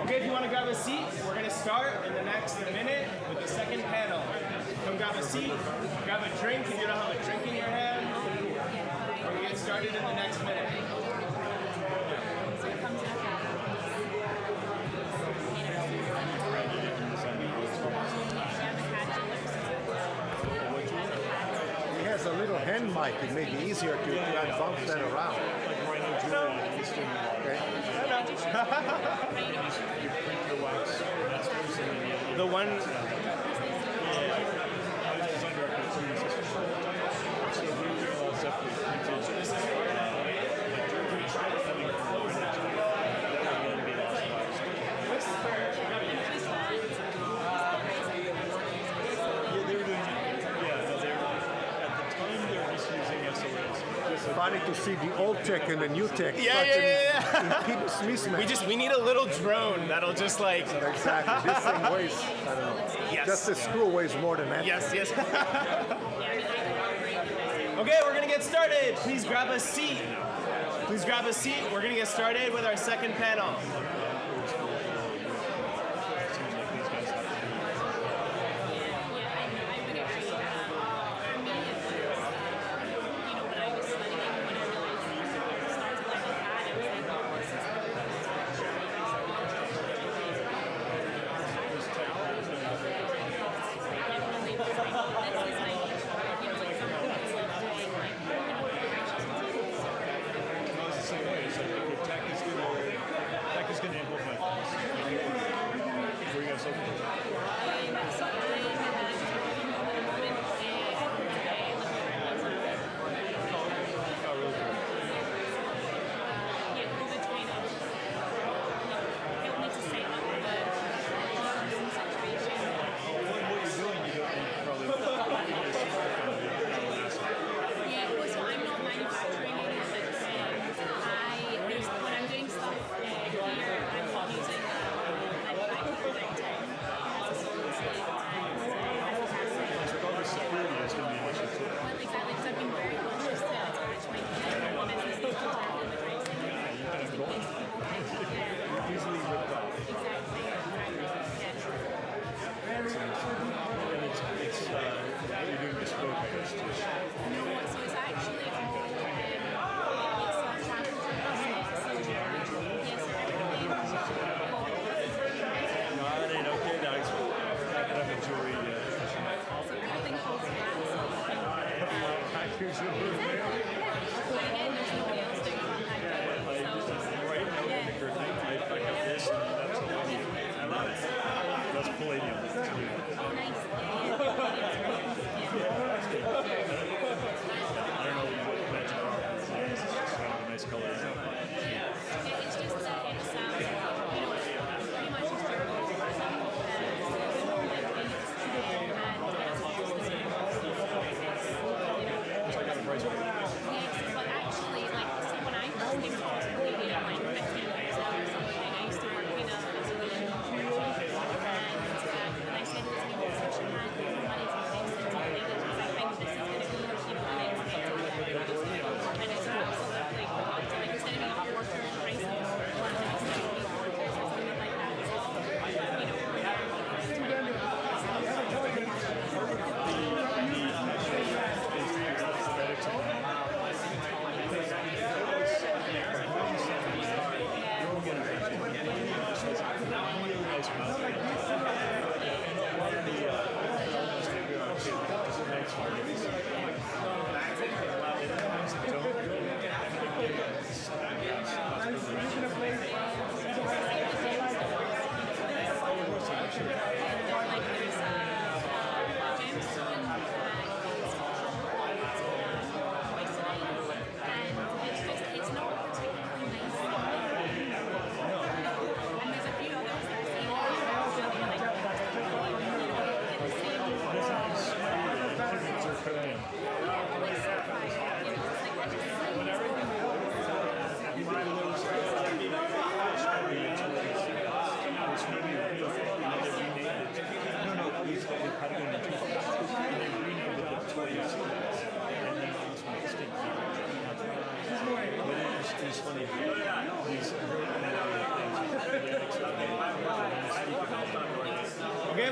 Okay, if you want to grab a seat, we're going to start in the next minute with the second panel. Come grab a seat, grab a drink if you don't have a drink in your hand. We're going to get started in the next minute. He has a little hand mic. It may be easier to bounce that around. The one. It's funny to see the old tech and the new tech. Yeah. Impedance mismatch. We need a little drone that'll just like. Exactly. This thing weighs, I don't know. Yes. Just the screw weighs more than that. Yes. Okay, we're gonna get started. Please grab a seat. We're gonna get started with our second panel. Tech is going to amplify things. Before you guys open it. That's palladium. Nice color. It's just that it's, pretty much just Yes, but actually, like, so when I first came to Australia, like 15 years ago or something, I used to work in a facility and I said to the people, such a man, money to things to do because I think this is going to be, an environment and it's absolutely good. So like, instead of being a porter and pricing one of these porters or something like that, so,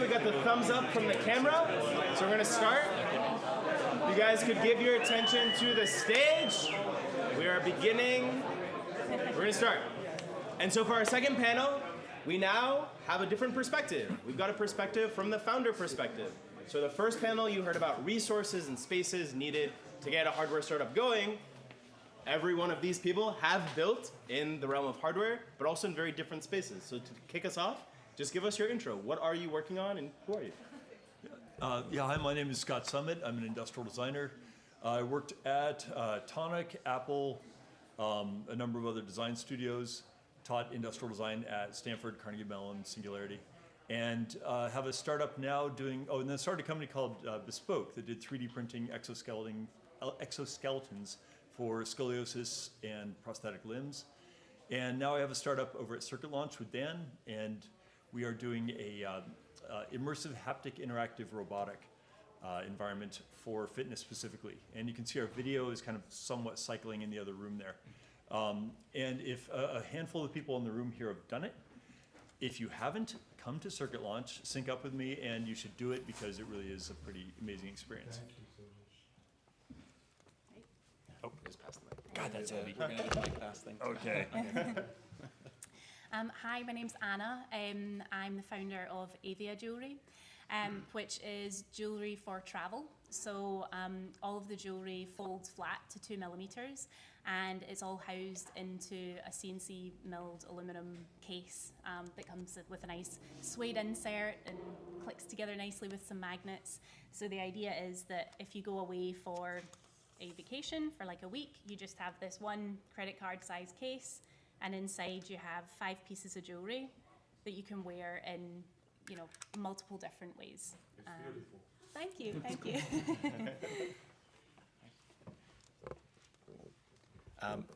we got the thumbs up from the camera. So we're gonna start. You guys could give your attention to the stage. We are beginning. We're gonna start. And so for our second panel, we now have a different perspective. We've got a perspective from the founder perspective. So the first panel, you heard about resources and spaces needed to get a hardware startup going. Every one of these people have built in the realm of hardware, but also in very different spaces. So to kick us off, just give us your intro. What are you working on and who are you? Yeah, hi, my name is Scott Summit. I'm an industrial designer. I worked at Tonic, Apple, a number of other design studios, taught industrial design at Stanford, Carnegie Mellon, Singularity, and have a startup now doing, and then started a company called Bespoke that did 3D printing exoskeletons for scoliosis and prosthetic limbs. And now I have a startup over at Circuit Launch with Dan, and we are doing a immersive haptic interactive robotic environment for fitness specifically. And you can see our video is kind of somewhat cycling in the other room there. And if a handful of people in the room here have done it, if you haven't, come to Circuit Launch, sync up with me, and you should do it because it really is a pretty amazing experience. Thank you so much. Oh, just pass the mic. God, that's heavy. We're gonna do the mic pass thing. Okay. Hi, my name's Anna. I'm the founder of Avia Jewelry, which is jewelry for travel. So all of the jewelry folds flat to 2 millimeters, and it's all housed into a CNC milled aluminum case that comes with a nice suede insert and clicks together nicely with some magnets. So the idea is that if you go away for a vacation for like a week, you just have this one credit card size case, and inside you have 5 pieces of jewelry that you can wear in, multiple different ways. It's beautiful. Thank you, thank you.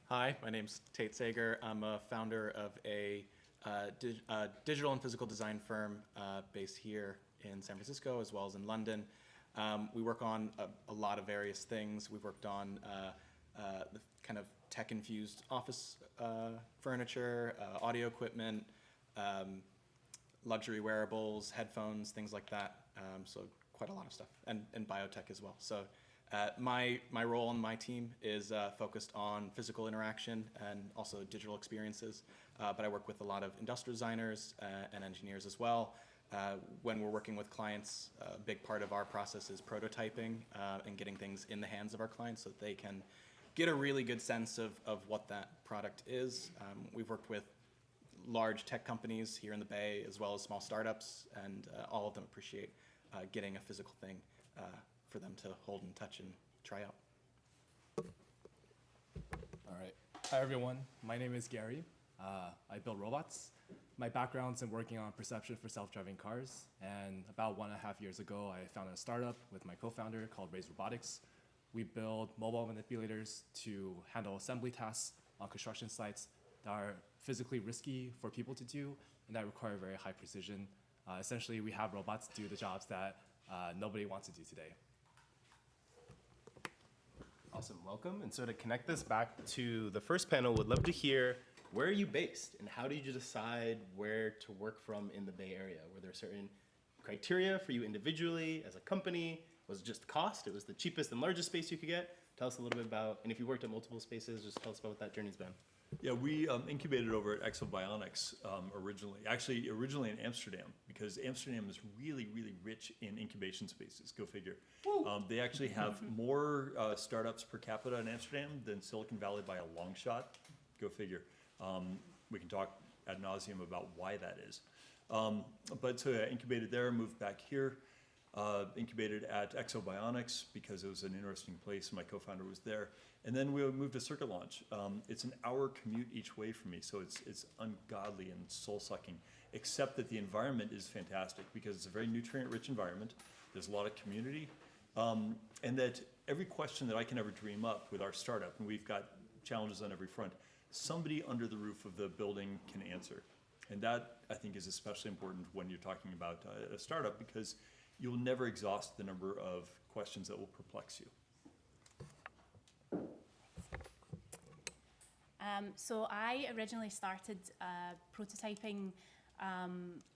Hi, my name's Tate Sager. I'm a founder of a digital and physical design firm based here in San Francisco as well as in London. We work on a lot of various things. We've worked on the kind of tech-infused office furniture, audio equipment, luxury wearables, headphones, things like that. So quite a lot of stuff, and biotech as well. So my role on my team is focused on physical interaction and also digital experiences. But I work with a lot of industrial designers and engineers as well. When we're working with clients, a big part of our process is prototyping and getting things in the hands of our clients so that they can get a really good sense of what that product is. We've worked with large tech companies here in the Bay as well as small startups, and all of them appreciate getting a physical thing for them to hold and touch and try out. All right. Hi, everyone. My name is Gary. I build robots. My background's in working on perception for self-driving cars, and about 1.5 years ago, I founded a startup with my co-founder called Raise Robotics. We build mobile manipulators to handle assembly tasks on construction sites that are physically risky for people to do and that require very high precision. Essentially, we have robots do the jobs that nobody wants to do today. Awesome, welcome. And so to connect this back to the first panel, would love to hear, where are you based and how did you decide where to work from in the Bay Area? Were there certain criteria for you individually as a company? Was it just cost? It was the cheapest and largest space you could get? Tell us a little bit about, and if you worked at multiple spaces, just tell us about what that journey's been. Yeah, we incubated over at Exobionics originally. Actually, originally in Amsterdam, because Amsterdam is really, really rich in incubation spaces. Go figure. They actually have more startups per capita in Amsterdam than Silicon Valley by a long shot. Go figure. We can talk ad nauseum about why that is. But so I incubated there, moved back here. Incubated at Exobionics because it was an interesting place. My co-founder was there. And then we moved to Circuit Launch. It's an hour commute each way for me, so it's ungodly and soul-sucking, except that the environment is fantastic because it's a very nutrient-rich environment. There's a lot of community, and that every question that I can ever dream up with our startup, and we've got challenges on every front, somebody under the roof of the building can answer. And that, I think, is especially important when you're talking about a startup because you'll never exhaust the number of questions that will perplex you. So I originally started prototyping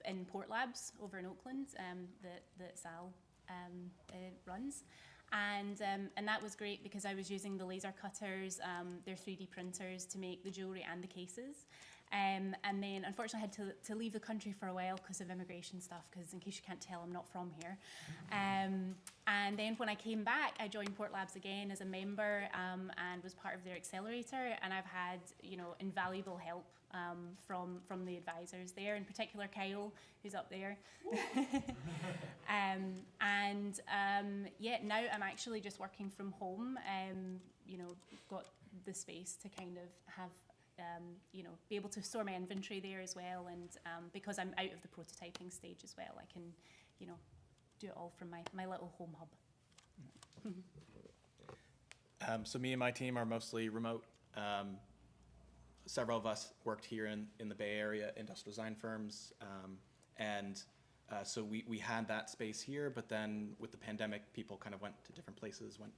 in Port Labs over in Oakland that Sal runs. And that was great because I was using the laser cutters, their 3D printers to make the jewelry and the cases. And then unfortunately I had to leave the country for a while because of immigration stuff, because in case you can't tell, I'm not from here. And then when I came back, I joined Port Labs again as a member and was part of their accelerator, and I've had, you know, invaluable help from the advisors there, in particular Kyle, who's up there. Yeah, now I'm actually just working from home. You know, got the space to kind of have, you know, be able to store my inventory there as well, and because I'm out of the prototyping stage as well, I can, you know, do it all from my little home hub. So me and my team are mostly remote. Several of us worked here in the Bay Area, industrial design firms, so we had that space here, but then with the pandemic, people kind of went to different places, went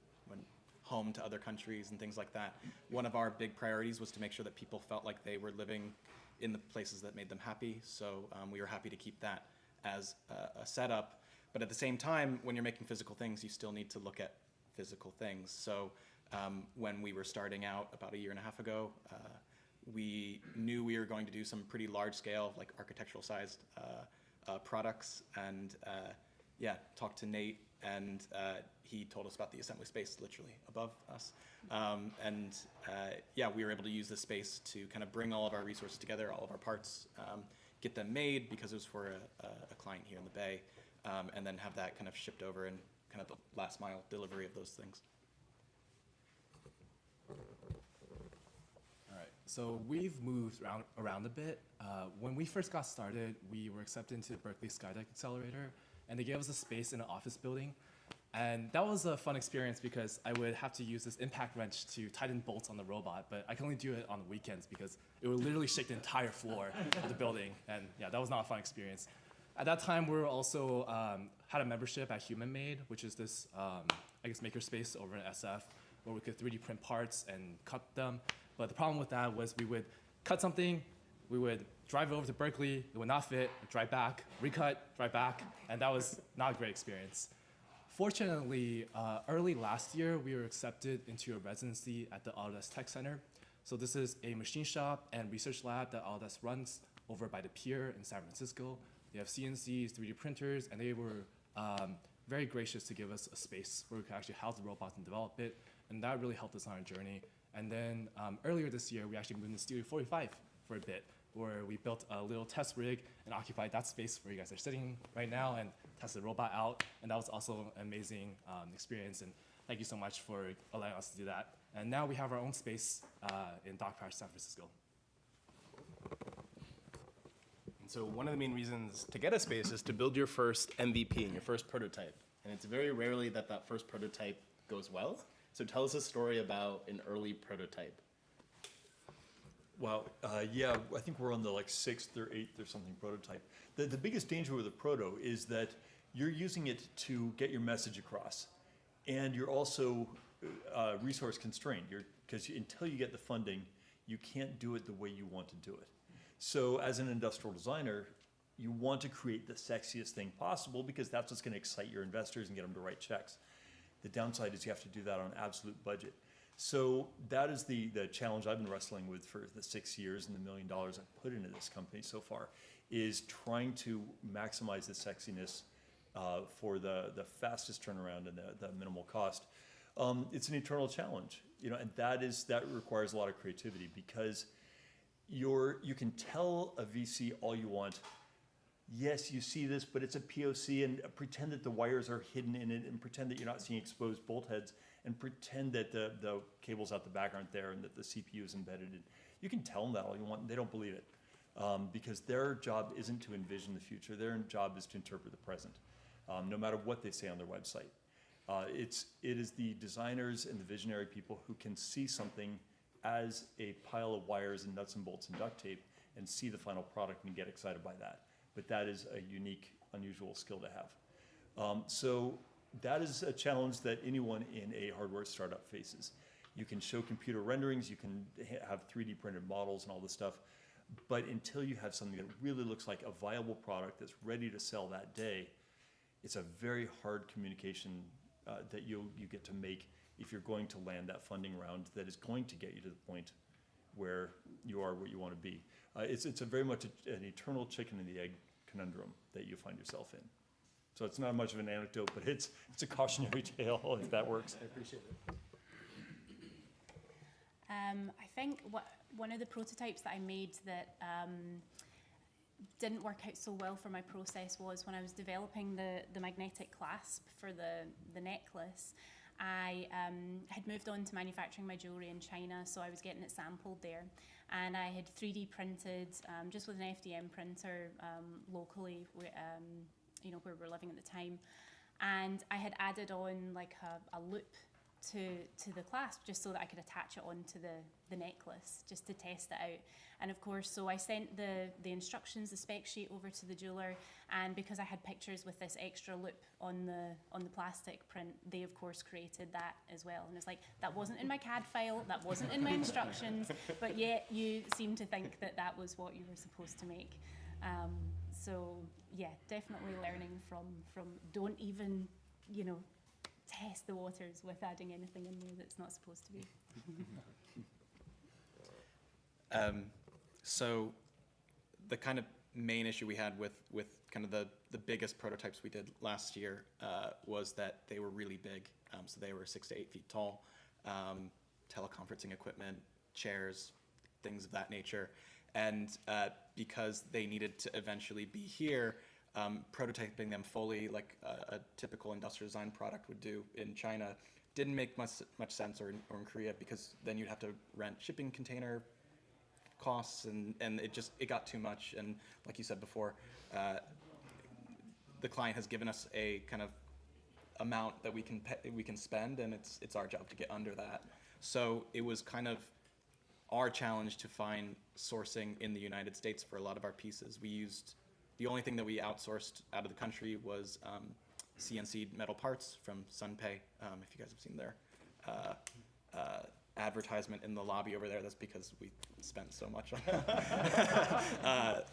home to other countries and things like that. One of our big priorities was to make sure that people felt like they were living in the places that made them happy, so we were happy to keep that as a setup. But at the same time, when you're making physical things, you still need to look at physical things. So when we were starting out about 1.5 years ago, we knew we were going to do some pretty large scale, like architectural sized products, and talked to Nate, and he told us about the assembly space literally above us. We were able to use this space to kind of bring all of our resources together, all of our parts, get them made because it was for a client here in the Bay, and then have that kind of shipped over and kind of the last mile delivery of those things. All right, so we've moved around a bit. When we first got started, we were accepted into the Berkeley Skydeck Accelerator, and they gave us a space in an office building. And that was a fun experience because I would have to use this impact wrench to tighten bolts on the robot, but I can only do it on the weekends because it would literally shake the entire floor of the building. And yeah, that was not a fun experience. At that time, we were also had a membership at Human Made, which is this, makerspace over in SF, where we could 3D print parts and cut them. But the problem with that was we would cut something, we would drive it over to Berkeley, it would not fit, drive back, recut, drive back, and that was not a great experience. Fortunately, early last year, we were accepted into a residency at the Autodesk Tech Center. So this is a machine shop and research lab that Autodesk runs over by the pier in San Francisco. They have CNCs, 3D printers, and they were very gracious to give us a space where we could actually house the robots and develop it, and that really helped us on our journey. And then earlier this year, we actually moved into Studio 45 for a bit, where we built a little test rig and occupied that space where you guys are sitting right now and tested the robot out. And that was also an amazing experience. And thank you so much for allowing us to do that. And now we have our own space in Dock Park, San Francisco. And so one of the main reasons to get a space is to build your first MVP and your first prototype. And it's very rarely that first prototype goes well. So tell us a story about an early prototype. Wow, yeah, I think we're on the like 6th or 8th or something prototype. The biggest danger with a proto is that you're using it to get your message across. And you're also resource constrained, because until you get the funding, you can't do it the way you want to do it. So as an industrial designer, you want to create the sexiest thing possible because that's what's going to excite your investors and get them to write checks. The downside is you have to do that on an absolute budget. So that is the challenge I've been wrestling with for the 6 years and the $1 million I've put into this company so far, is trying to maximize the sexiness for the fastest turnaround and the minimal cost. It's an eternal challenge, and that requires a lot of creativity because you can tell a VC all you want. Yes, you see this, but it's a POC, and pretend that the wires are hidden in it, and pretend that you're not seeing exposed bolt heads, and pretend that the cables out the back aren't there, and that the CPU is embedded in. You can tell them that all you want, and they don't believe it, because their job isn't to envision the future. Their job is to interpret the present, no matter what they say on their website. It is the designers and the visionary people who can see something as a pile of wires and nuts and bolts and duct tape, and see the final product and get excited by that. But that is a unique, unusual skill to have. So that is a challenge that anyone in a hardware startup faces. You can show computer renderings, you can have 3D printed models and all this stuff, But until you have something that really looks like a viable product that's ready to sell that day, it's a very hard communication that you get to make if you're going to land that funding round that is going to get you to the point where you are what you want to be. It's a very much an eternal chicken and the egg conundrum that you find yourself in. So it's not much of an anecdote, but it's a cautionary tale, if that works. I appreciate it. I think one of the prototypes that I made that didn't work out so well for my process was when I was developing the magnetic clasp for the necklace. I had moved on to manufacturing my jewellery in China, so I was getting it sampled there. And I had 3D printed, just with an FDM printer locally, where we're living at the time. And I had added on like a loop to the clasp just so that I could attach it onto the necklace just to test it out. And of course, so I sent the instructions, the spec sheet over to the jeweler, and because I had pictures with this extra loop on the plastic print, they of course created that as well. And it's like, that wasn't in my CAD file, that wasn't in my instructions, but yet you seem to think that that was what you were supposed to make. So yeah, definitely learning from don't even, test the waters with adding anything in there that's not supposed to be. So the kind of main issue we had with kind of the biggest prototypes we did last year was that they were really big. So they were 6 to 8 feet tall, teleconferencing equipment, chairs, things of that nature. And because they needed to eventually be here, prototyping them fully like a typical industrial design product would do in China didn't make much sense, or in Korea, because then you'd have to rent shipping container costs, and it got too much. And like you said before, the client has given us a kind of amount that we can spend, and it's our job to get under that. So it was kind of our challenge to find sourcing in the United States for a lot of our pieces. The only thing that we outsourced out of the country was CNC metal parts from Sunpei. If you guys have seen their advertisement in the lobby over there, that's because we spent so much on it.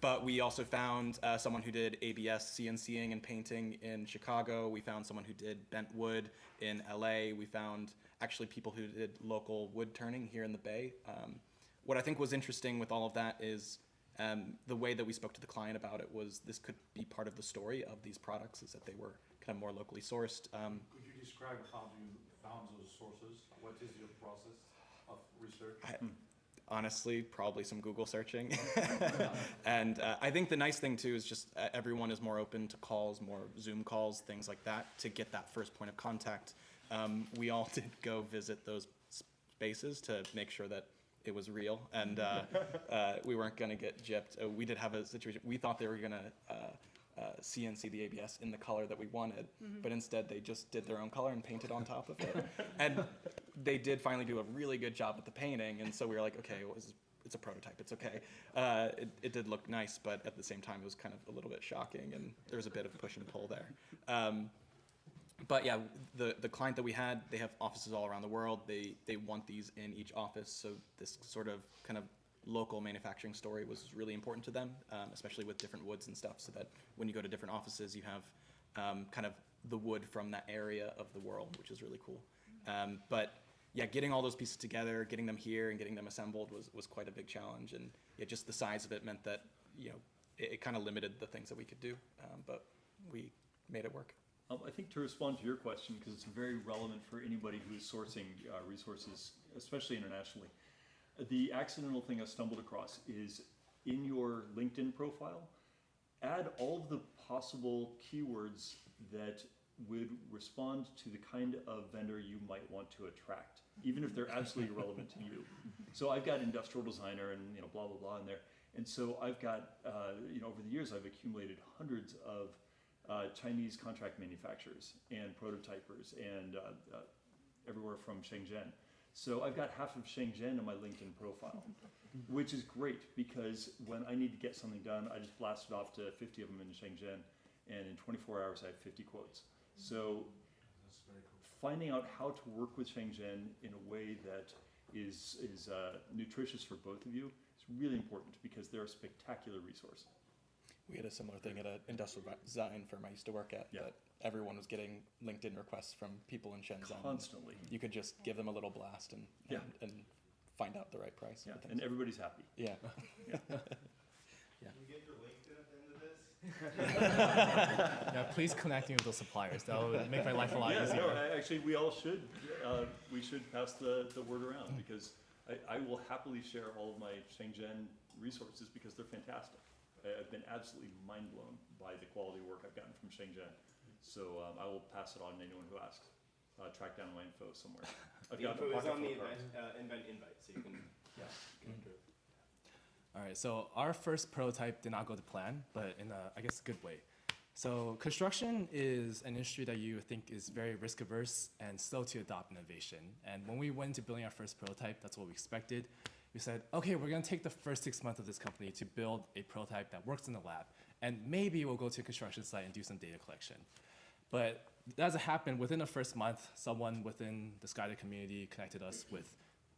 But we also found someone who did ABS CNCing and painting in Chicago. We found someone who did bent wood in LA. We found actually people who did local wood turning here in the Bay. What I think was interesting with all of that is the way that we spoke to the client about it was this could be part of the story of these products, is that they were kind of more locally sourced. Could you describe how you found those sources? What is your process of research? Honestly, probably some Google searching. And I think the nice thing too is just everyone is more open to calls, more Zoom calls, things like that, to get that first point of contact. We all did go visit those spaces to make sure that it was real, and we weren't going to get gypped. We did have a situation, we thought they were going to CNC the ABS in the color that we wanted, but instead they just did their own color and painted on top of it. And they did finally do a really good job at the painting, and so we were like, okay, it's a prototype, it's okay. It did look nice, but at the same time it was kind of a little bit shocking, and there was a bit of push and pull there. But yeah, the client that we had, they have offices all around the world. They want these in each office, so this sort of kind of local manufacturing story was really important to them, especially with different woods and stuff, so that when you go to different offices, you have kind of the wood from that area of the world, which is really cool. But yeah, getting all those pieces together, getting them here and getting them assembled was quite a big challenge, and yeah, just the size of it meant that it kind of limited the things that we could do, but we made it work. I think to respond to your question, because it's very relevant for anybody who's sourcing resources, especially internationally, the accidental thing I stumbled across is in your LinkedIn profile, add all of the possible keywords that would respond to the kind of vendor you might want to attract, even if they're absolutely irrelevant to you. So I've got industrial designer and blah, blah, blah in there. And so I've got, over the years, I've accumulated hundreds of Chinese contract manufacturers and prototypers and everywhere from Shenzhen. So I've got half of Shenzhen in my LinkedIn profile, which is great because when I need to get something done, I just blast it off to 50 of them in Shenzhen, and in 24 hours I have 50 quotes. So finding out how to work with Shenzhen in a way that is nutritious for both of you is It's really important because they're a spectacular resource. We had a similar thing at an industrial design firm I used to work at. Yeah. That everyone was getting LinkedIn requests from people in Shenzhen. Constantly. You could just give them a little blast and find out the right price. Yeah, for things. and everybody's happy. Yeah. Yeah. Can we get your LinkedIn at the end of this? Yeah, please connect me with those suppliers. That would make my life a lot Yeah, easier. no, actually, we all should. We should pass the word around because I will happily share all of my Shenzhen resources because they're fantastic. I've been absolutely mind blown by the quality of work I've gotten from Shenzhen. So I will pass it on to anyone who asks. Track down my info somewhere. I've The got info is pocket on the full of cards. invent invite, so you can. All right, so our first prototype did not go to plan, but in a, I guess, good way. So construction is an industry that you think is very risk averse and slow to adopt innovation. And when we went into building our first prototype, that's what we expected. We said, okay, we're gonna take the first 6 months of this company to build a prototype that works in the lab, and maybe we'll go to a construction site and do some data collection. But that doesn't happen. Within the first month, someone within the Skydio community connected us with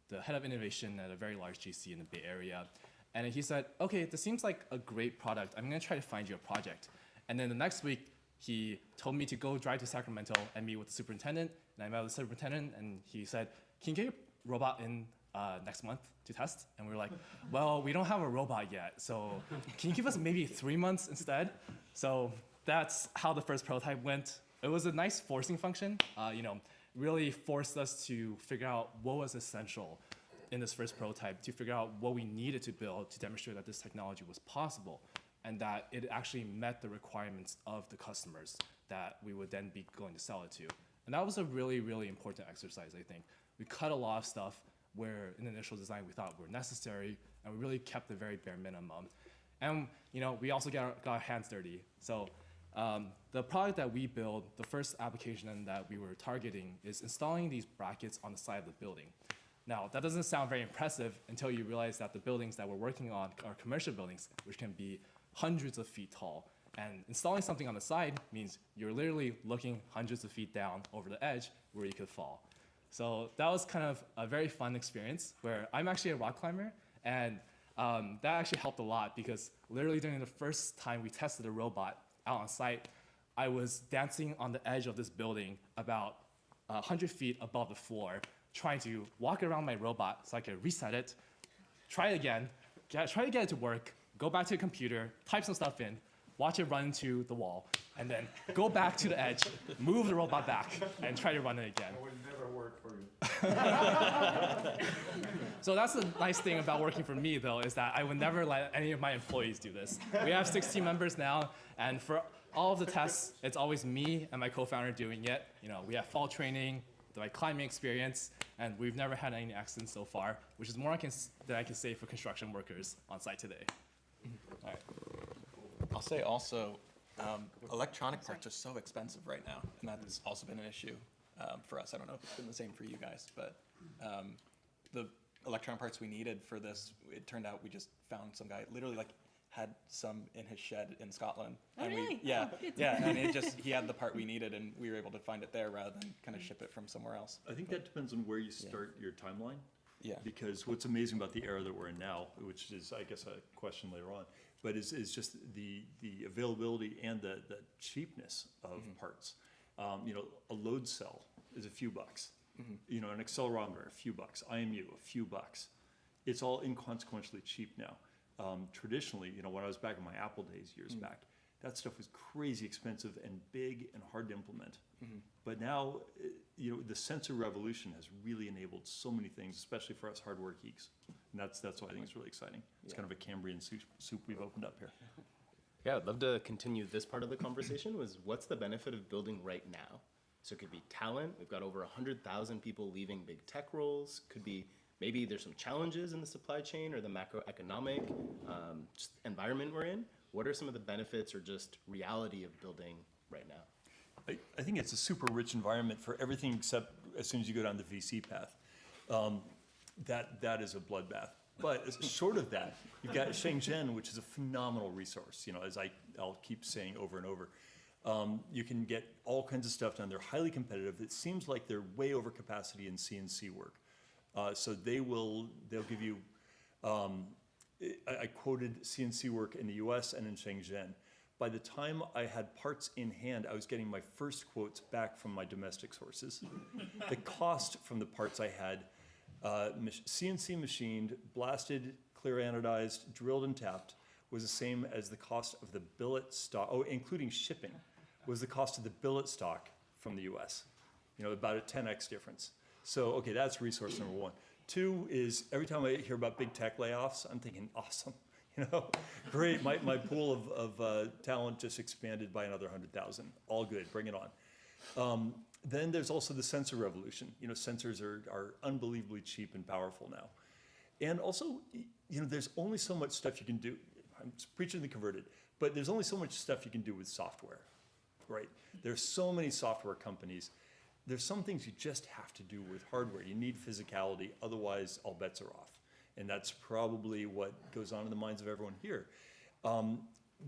the head of innovation at a very large GC in the Bay Area. And he said, okay, this seems like a great product. I'm gonna try to find you a project. And then the next week, he told me to go drive to Sacramento and meet with the superintendent. And I met with the superintendent and he said, can you get your robot in next month to test? And we were like, well, we don't have a robot yet. So can you give us maybe 3 months instead? So that's how the first prototype went. It was a nice forcing function, really forced us to figure out what was essential in this first prototype, to figure out what we needed to build to demonstrate that this technology was possible and that it actually met the requirements of the customers that we would then be going to sell it to. And that was a really, really important exercise, I think. We cut a lot of stuff where in the initial design we thought were necessary, and we really kept the very bare minimum. And we also got our hands dirty. So the product that we build, the first application that we were targeting is installing these brackets on the side of the building. Now, that doesn't sound very impressive until you realize that the buildings that we're working on are commercial buildings, which can be hundreds of feet tall. And installing something on the side means you're literally looking hundreds of feet down over the edge where you could fall. So that was kind of a very fun experience where I'm actually a rock climber, and that actually helped a lot because literally during the first time we tested a robot out on site, I was dancing on the edge of this building about 100 feet above the floor, trying to walk around my robot so I could reset it, try it again, try to get it to work, go back to the computer, type some stuff in, watch it run into the wall, and then go back to the edge, move the robot back, and try to run it again. It would never work for you. So that's the nice thing about working for me, though, is that I would never let any of my employees do this. We have 6 team members now, and for all of the tests, it's always me and my co-founder doing it. We have fall training, the right climbing experience, and we've never had any accidents so far, which is more than I can say for construction workers on site today. All right. I'll say also, electronic parts are so expensive right now, and that's also been an issue for us. I don't know if it's been the same for you guys, but the electronic parts we needed for this, it turned out we just found some guy literally had some in his shed in Scotland. Oh, and really? Yeah, Oh, good. yeah, and he had the part we needed, and we were able to find it there rather than kind of ship it from somewhere else. I think that depends on where you start your timeline. Yeah. Because what's amazing about the era that we're in now, which is, I guess, a question later on, but is just the availability and the cheapness of parts. A load cell is a few bucks. An accelerometer, a few bucks. IMU, a few bucks. It's all inconsequentially cheap now. Traditionally, when I was back in my Apple days years back, that stuff was crazy expensive and big and hard to implement. But now, the sensor revolution has really enabled so many things, especially for us hardware geeks. And that's why I think it's really exciting. It's kind of a Cambrian soup we've opened up here. Yeah, I'd love to continue this part of the conversation. What's the benefit of building right now? So it could be talent. We've got over 100,000 people leaving big tech roles. Could be maybe there's some challenges in the supply chain or the macroeconomic just environment we're in. What are some of the benefits or just reality of building right now? I think it's a super rich environment for everything except as soon as you go down the VC path. That is a bloodbath. But short of that, you've got Shenzhen, which is a phenomenal resource. As I'll keep saying over and over, you can get all kinds of stuff done. They're highly competitive. It seems like they're way over capacity in CNC work. So they'll give you I quoted CNC work in the US and in Shenzhen. By the time I had parts in hand, I was getting my first quotes back from my domestic sources. The cost from the parts I had, CNC machined, blasted, clear anodized, drilled and tapped, was the same as the cost of the billet stock, including shipping, was the cost of the billet stock from the US. About a 10x difference. So, okay, that's resource number one. Two is every time I hear about big tech layoffs, I'm thinking, awesome, great. My pool of talent just expanded by another 100,000. All good, bring it on. Then there's also the sensor revolution. Sensors are unbelievably cheap and powerful now. And also, there's only so much stuff you can do. I'm preaching to the converted, but there's only so much stuff you can do with software, right? There's so many software companies. There's some things you just have to do with hardware. You need physicality, otherwise all bets are off. And that's probably what goes on in the minds of everyone here.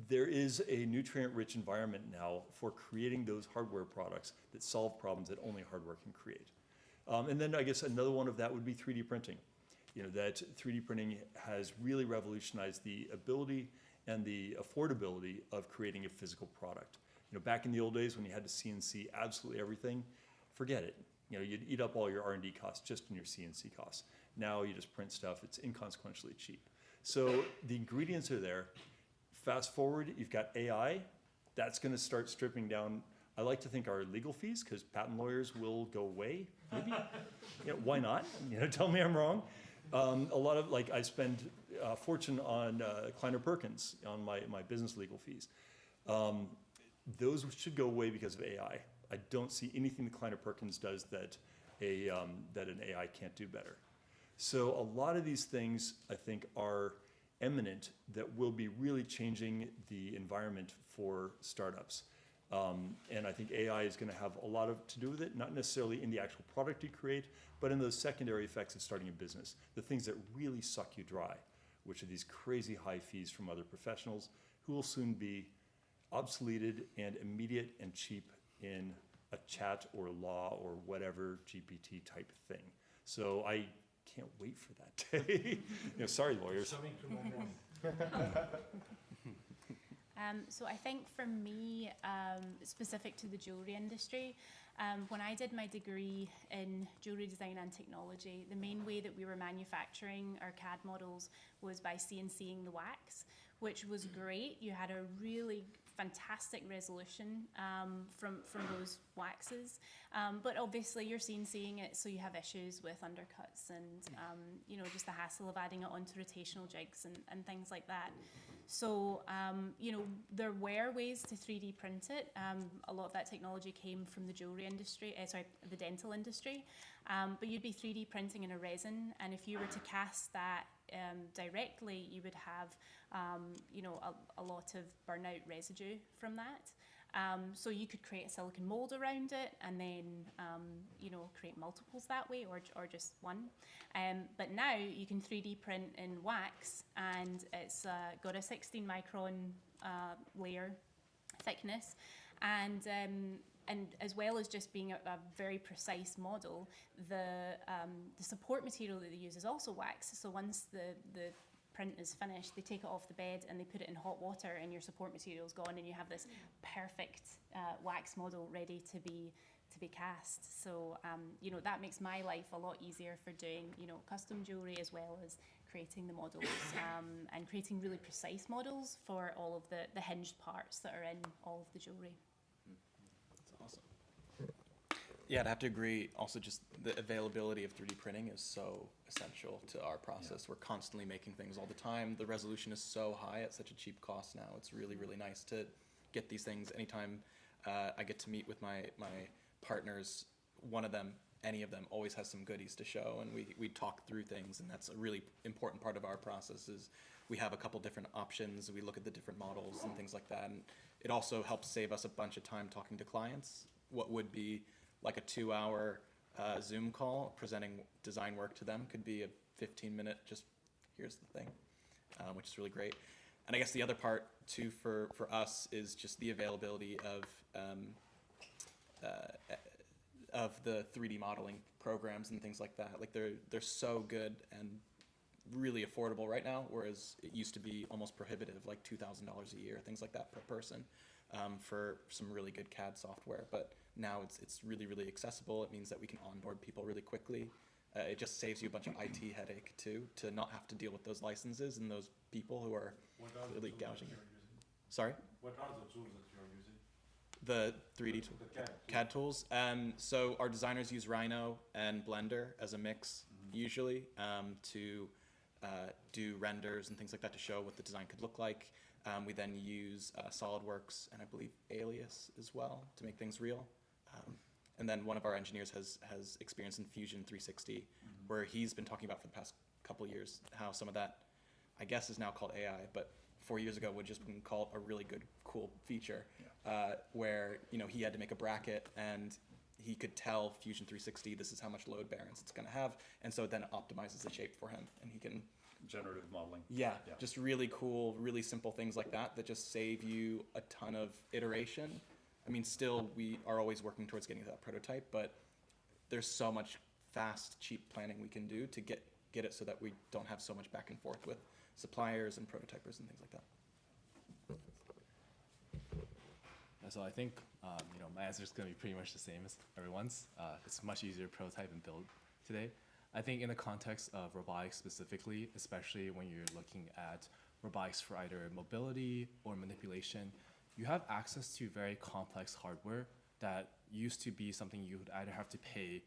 There is a nutrient-rich environment now for creating those hardware products that solve problems that only hardware can create. And then I guess another one of that would be 3D printing. That 3D printing has really revolutionized the ability and the affordability of creating a physical product. Back in the old days when you had to CNC absolutely everything, forget it. You'd eat up all your R&D costs just in your CNC costs. Now you just print stuff, it's inconsequentially cheap. So the ingredients are there. Fast forward, you've got AI. That's gonna start stripping down, I like to think, our legal fees, because patent lawyers will go away, maybe? Why not? Tell me I'm wrong. A lot of, I spend a fortune on Kleiner Perkins, on my business legal fees. Those should go away because of AI. I don't see anything that Kleiner Perkins does that an AI can't do better. So a lot of these things, I think, are eminent that will be really changing the environment for startups. And I think AI is going to have a lot to do with it, not necessarily in the actual product you create, but in those secondary effects of starting a business, the things that really suck you dry, which are these crazy high fees from other professionals who will soon be obsoleted and immediate and cheap in a chat or law or whatever GPT type thing. So I can't wait for that day. Sorry, lawyers. So I think for me, specific to the jewelry industry, when I did my degree in jewelry design and technology, the main way that we were manufacturing our CAD models was by CNCing the wax, which was great. You had a really fantastic resolution from those waxes, but obviously you're CNCing it, so you have issues with undercuts and just the hassle of adding it onto rotational jigs and things like that. So there were ways to 3D print it. A lot of that technology came from the jewelry industry, the dental industry, but you'd be 3D printing in a resin, and if you were to cast that directly, you would have a lot of burnout residue from that. So you could create a silicon mold around it and then create multiples that way, or just one. But now you can 3D print in wax, and it's got a 16 micron layer thickness, and as well as just being a very precise model, the support material that they use is also wax. So once the print is finished, they take it off the bed and they put it in hot water, and your support material is gone, and you have this perfect wax model ready to be cast. So that makes my life a lot easier for doing custom jewelry, as well as creating the models and creating really precise models for all of the hinged parts that are in all of the jewelry. Yeah, I'd have to agree. Also, just the availability of 3D printing is so essential to our process. Yeah. We're constantly making things all the time. The resolution is so high at such a cheap cost now. It's really, really nice to get these things anytime I get to meet with my partners. Any of them always has some goodies to show, and we talk through things, and that's a really important part of our process. Is we have a couple different options. We look at the different models and things like that, and it also helps save us a bunch of time talking to clients. What would be like a 2-hour Zoom call presenting design work to them could be a 15-minute, just here's the thing, which is really great. And I guess the other part too for us is just the availability of the 3D modeling programs and things like that. Like they're so good, and really affordable right now, whereas it used to be almost prohibitive, like $2,000 a year, things like that per person, for some really good CAD software. But now it's really, really accessible. It means that we can onboard people really quickly. It just saves you a bunch of IT headache too, to not have to deal with those licenses and those people who are really gouging you. Sorry? What are the tools that you're using? The 3D The CAD tools. So our designers use Rhino and Blender as a mix, usually, to do renders and things like that to show what the design could look like. We then use SolidWorks and I believe Alias as well to make things real. And then one of our engineers has experience in Fusion 360, where he's been talking about for the past couple of years how some of that, I guess, is now called AI, but 4 years ago would just been called a really good, cool feature, where he had to make a bracket and he could tell Fusion 360 this is how much load bearance it's going to have, and so it then optimizes the shape for him, and he can generative modeling. Yeah, just really cool, really simple things like that just save you a ton of iteration. I mean, still, we are always working towards getting to that prototype, but there's so much fast, cheap planning we can do to get it so that we don't have so much back and forth with suppliers and prototypers and things like that. So I think my answer is going to be pretty much the same as everyone's. It's much easier to prototype and build today. I think in the context of robotics specifically, especially when you're looking at robotics for either mobility or manipulation, you have access to very complex hardware that used to be something you would either have to pay,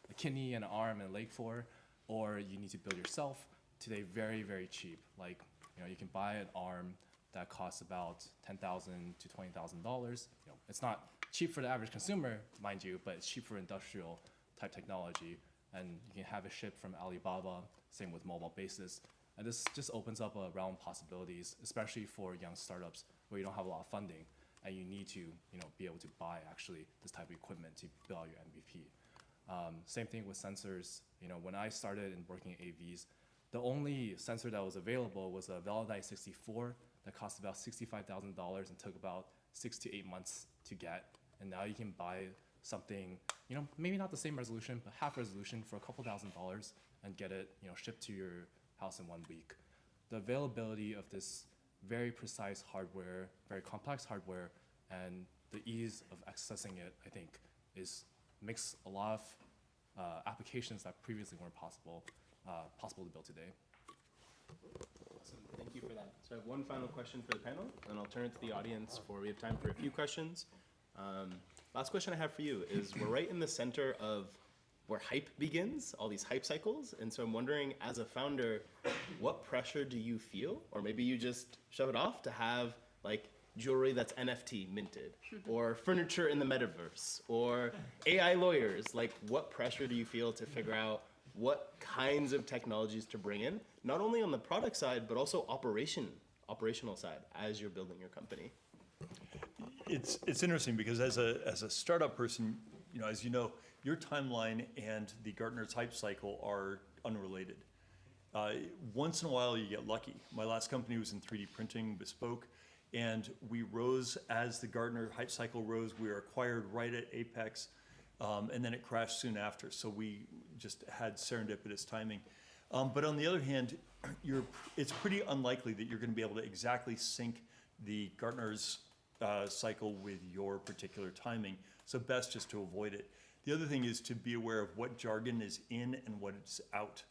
a kidney and an arm and a leg for, or you need to build yourself. Today, very, very cheap. Like, you can buy an arm that costs about $10,000 to $20,000. It's not cheap for the average consumer, mind you, but it's cheap for industrial type technology. And you can have it shipped from Alibaba, same with mobile basis. And this just opens up a realm of possibilities, especially for young startups where you don't have a lot of funding and you need to be able to buy actually this type of equipment to build out your MVP. Same thing with sensors. When I started in working at AVs, the only sensor that was available was a Velodyne 64 that cost about $65,000 and took about 6 to 8 months to get. And now you can buy something, maybe not the same resolution, but half resolution for a couple $1,000s and get it, shipped to your house in 1 week. The availability of this very precise hardware, very complex hardware, and the ease of accessing it, I think, makes a lot of applications that previously weren't possible to build today. Awesome, thank you for that. So I have one final question for the panel, and I'll turn it to the audience we have time for a few questions. Last question I have for you is, we're right in the center of where hype begins, all these hype cycles, and so I'm wondering, as a founder, what pressure do you feel, or maybe you just shove it off, to have like jewelry that's NFT minted, or furniture in the metaverse, or AI lawyers? Like, what pressure do you feel to figure out what kinds of technologies to bring in, not only on the product side, but also operational side as you're building your company? It's interesting because as a startup person, as you know, your timeline and the Gartner's hype cycle are unrelated. Once in a while, you get lucky. My last company was in 3D printing, bespoke, and we rose as the Gartner hype cycle rose. We were acquired right at apex, and then it crashed soon after. So we just had serendipitous timing. But on the other hand, it's pretty unlikely that you're going to be able to exactly sync the Gartner's cycle with your particular timing. So best just to avoid it. The other thing is to be aware of what jargon is in and what is out,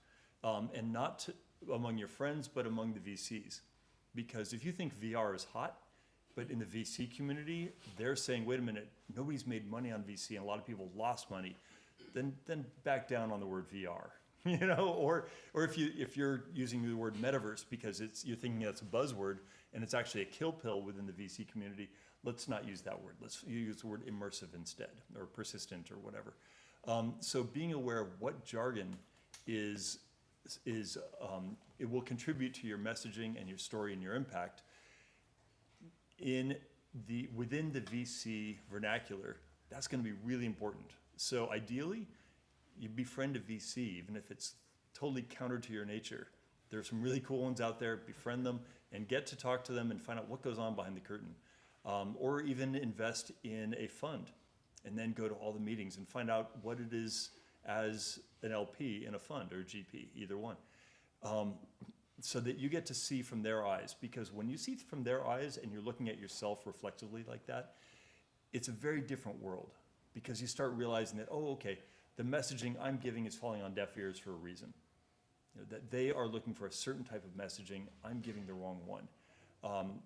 and not among your friends, but among the VCs. Because if you think VR is hot, but in the VC community, they're saying, wait a minute, nobody's made money on VC and a lot of people lost money, then back down on the word VR. Or if you're using the word metaverse because you're thinking that's a buzzword and it's actually a kill pill within the VC community, let's not use that word. Let's use the word immersive instead, or persistent, or whatever. So being aware of what jargon is it will contribute to your messaging and your story and your impact. Within the VC vernacular, that's going to be really important. So ideally, you befriend a VC, even if it's totally counter to your nature. There are some really cool ones out there. Befriend them and get to talk to them and find out what goes on behind the curtain. Or even invest in a fund and then go to all the meetings and find out what it is as an LP in a fund or GP, either one. so that you get to see from their eyes. Because when you see from their eyes and you're looking at yourself reflectively like that, it's a very different world, because you start realizing that, oh, okay, the messaging I'm giving is falling on deaf ears for a reason. You know, that they are looking for a certain type of messaging, I'm giving the wrong one.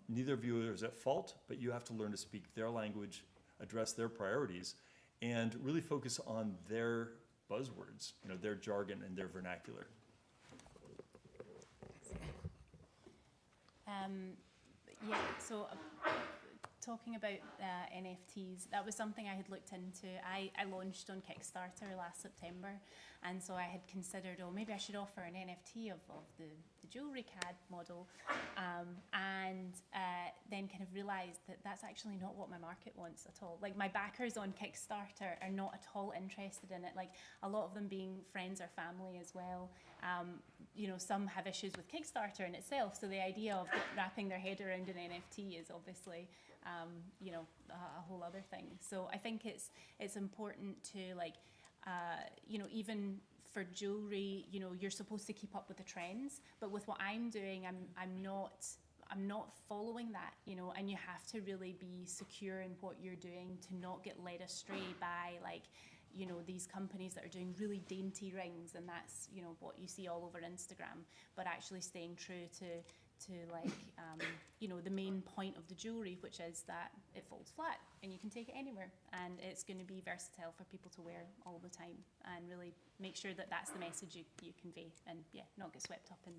Neither of you is at fault, but you have to learn to speak their language, address their priorities, and really focus on their buzzwords, you know, their jargon and their vernacular. Yeah, so talking about NFTs, that was something I had looked into. I launched on Kickstarter last September, and so I had considered, oh, maybe I should offer an NFT of the jewelry CAD model, and then kind of realised that that's actually not what my market wants at all. Like, my backers on Kickstarter are not at all interested in it, like a lot of them being friends or family as well. You know, some have issues with Kickstarter in itself, so the idea of wrapping their head around an NFT is obviously you know, a whole other thing. So I think it's important to, like, you know, even for jewelry, you know, you're supposed to keep up with the trends, but with what I'm doing, I'm not following that, you know, and you have to really be secure in what you're doing to not get led astray by, like, you know, these companies that are doing really dainty rings, and that's, you know, what you see all over Instagram, but actually staying true to like, you know, the main point of the jewelry, which is that it folds flat and you can take it anywhere, and it's going to be versatile for people to wear all the time, and really make sure that that's the message you convey, and yeah, not get swept up in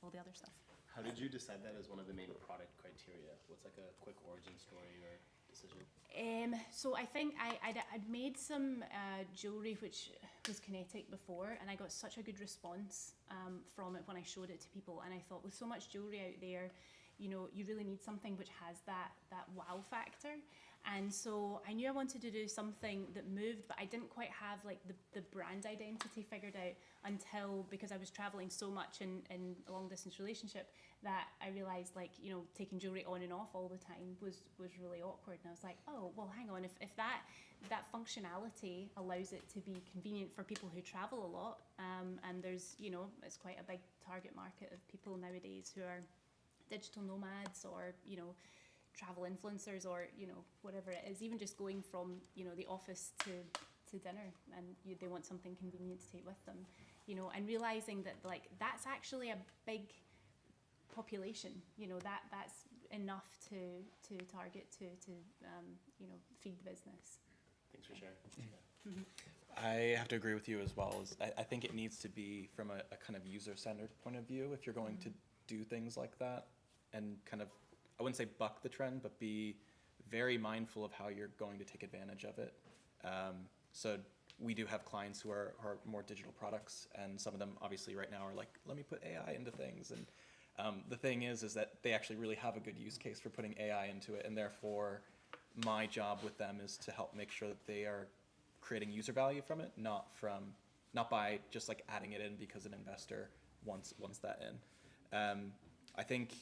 all the other stuff. How did you decide that as one of the main product criteria? What's like a quick origin story or decision? So I think I'd made some jewelry which was kinetic before, and I got such a good response from it when I showed it to people, and I thought, with so much jewelry out there, you know, you really need something which has that wow factor. And so I knew I wanted to do something that moved, but I didn't quite have, like, the brand identity figured out until, because I was traveling so much in a long distance relationship, that I realized, like, you know, taking jewelry on and off all the time was really awkward. And I was like, oh, well, hang on, if that functionality allows it to be convenient for people who travel a lot, and there's, you know, it's quite a big target market of people nowadays who are digital nomads, or, you know, travel influencers, or, you know, whatever it is, even just going from, you know, the office to dinner, and they want something convenient to take with them, you know, and realizing that, like, that's actually a big population, you know, that's enough to target to you know, feed the business. Thanks for sharing. Mm-hmm. I have to agree with you as well. I think it needs to be from a kind of user-centered point of view if you're going to do things like that, and kind of, I wouldn't say buck the trend, but be very mindful of how you're going to take advantage of it. So we do have clients who are more digital products, and some of them obviously right now are like, let me put AI into things. And the thing is that they actually really have a good use case for putting AI into it, and therefore my job with them is to help make sure that they are creating user value from it, not by just like adding it in because an investor wants that in. I think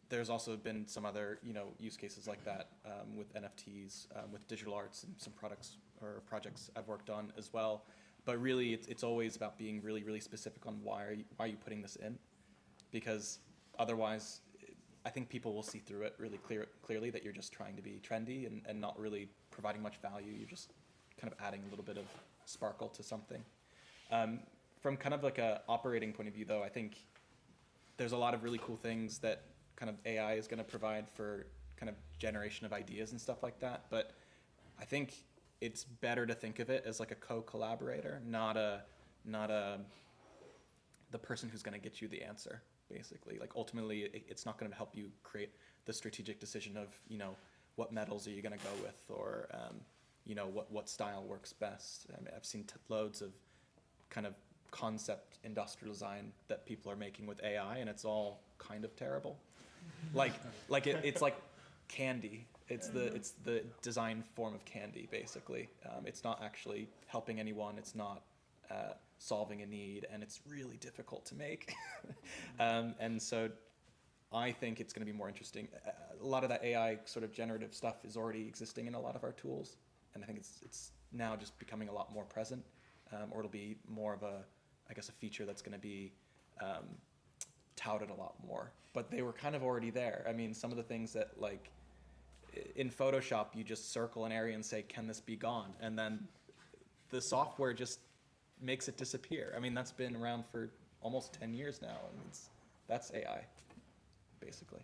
there's also been some other, you know, use cases like that with NFTs, with digital arts, and some products or projects I've worked on as well. But really, it's always about being really, really specific on why are you putting this in, because otherwise, I think people will see through it really clearly that you're just trying to be trendy and not really providing much value. You're just kind of adding a little bit of sparkle to something. From kind of like a operating point of view, though, I think there's a lot of really cool things that kind of AI is going to provide for kind of generation of ideas and stuff like that. But I think it's better to think of it as like a co-collaborator, not the person who's going to get you the answer, basically. Like, ultimately, it's not going to help you create the strategic decision of, you know, what metals are you going to go with, or, you know, what style works best. I mean, I've seen loads of kind of concept industrial design that people are making with AI, and it's all kind of terrible. It's like candy. It's the design form of candy, basically. It's not actually helping anyone. It's not solving a need, and it's really difficult to make. And so I think it's going to be more interesting. A lot of that AI sort of generative stuff is already existing in a lot of our tools, and I think it's now just becoming a lot more present, or it'll be more of a I guess, a feature that's going to be touted a lot more. But they were kind of already there. I mean, some of the things that, like, in Photoshop, you just circle an area and say, can this be gone? And then the software just makes it disappear. I mean, that's been around for almost 10 years now, and that's AI, basically.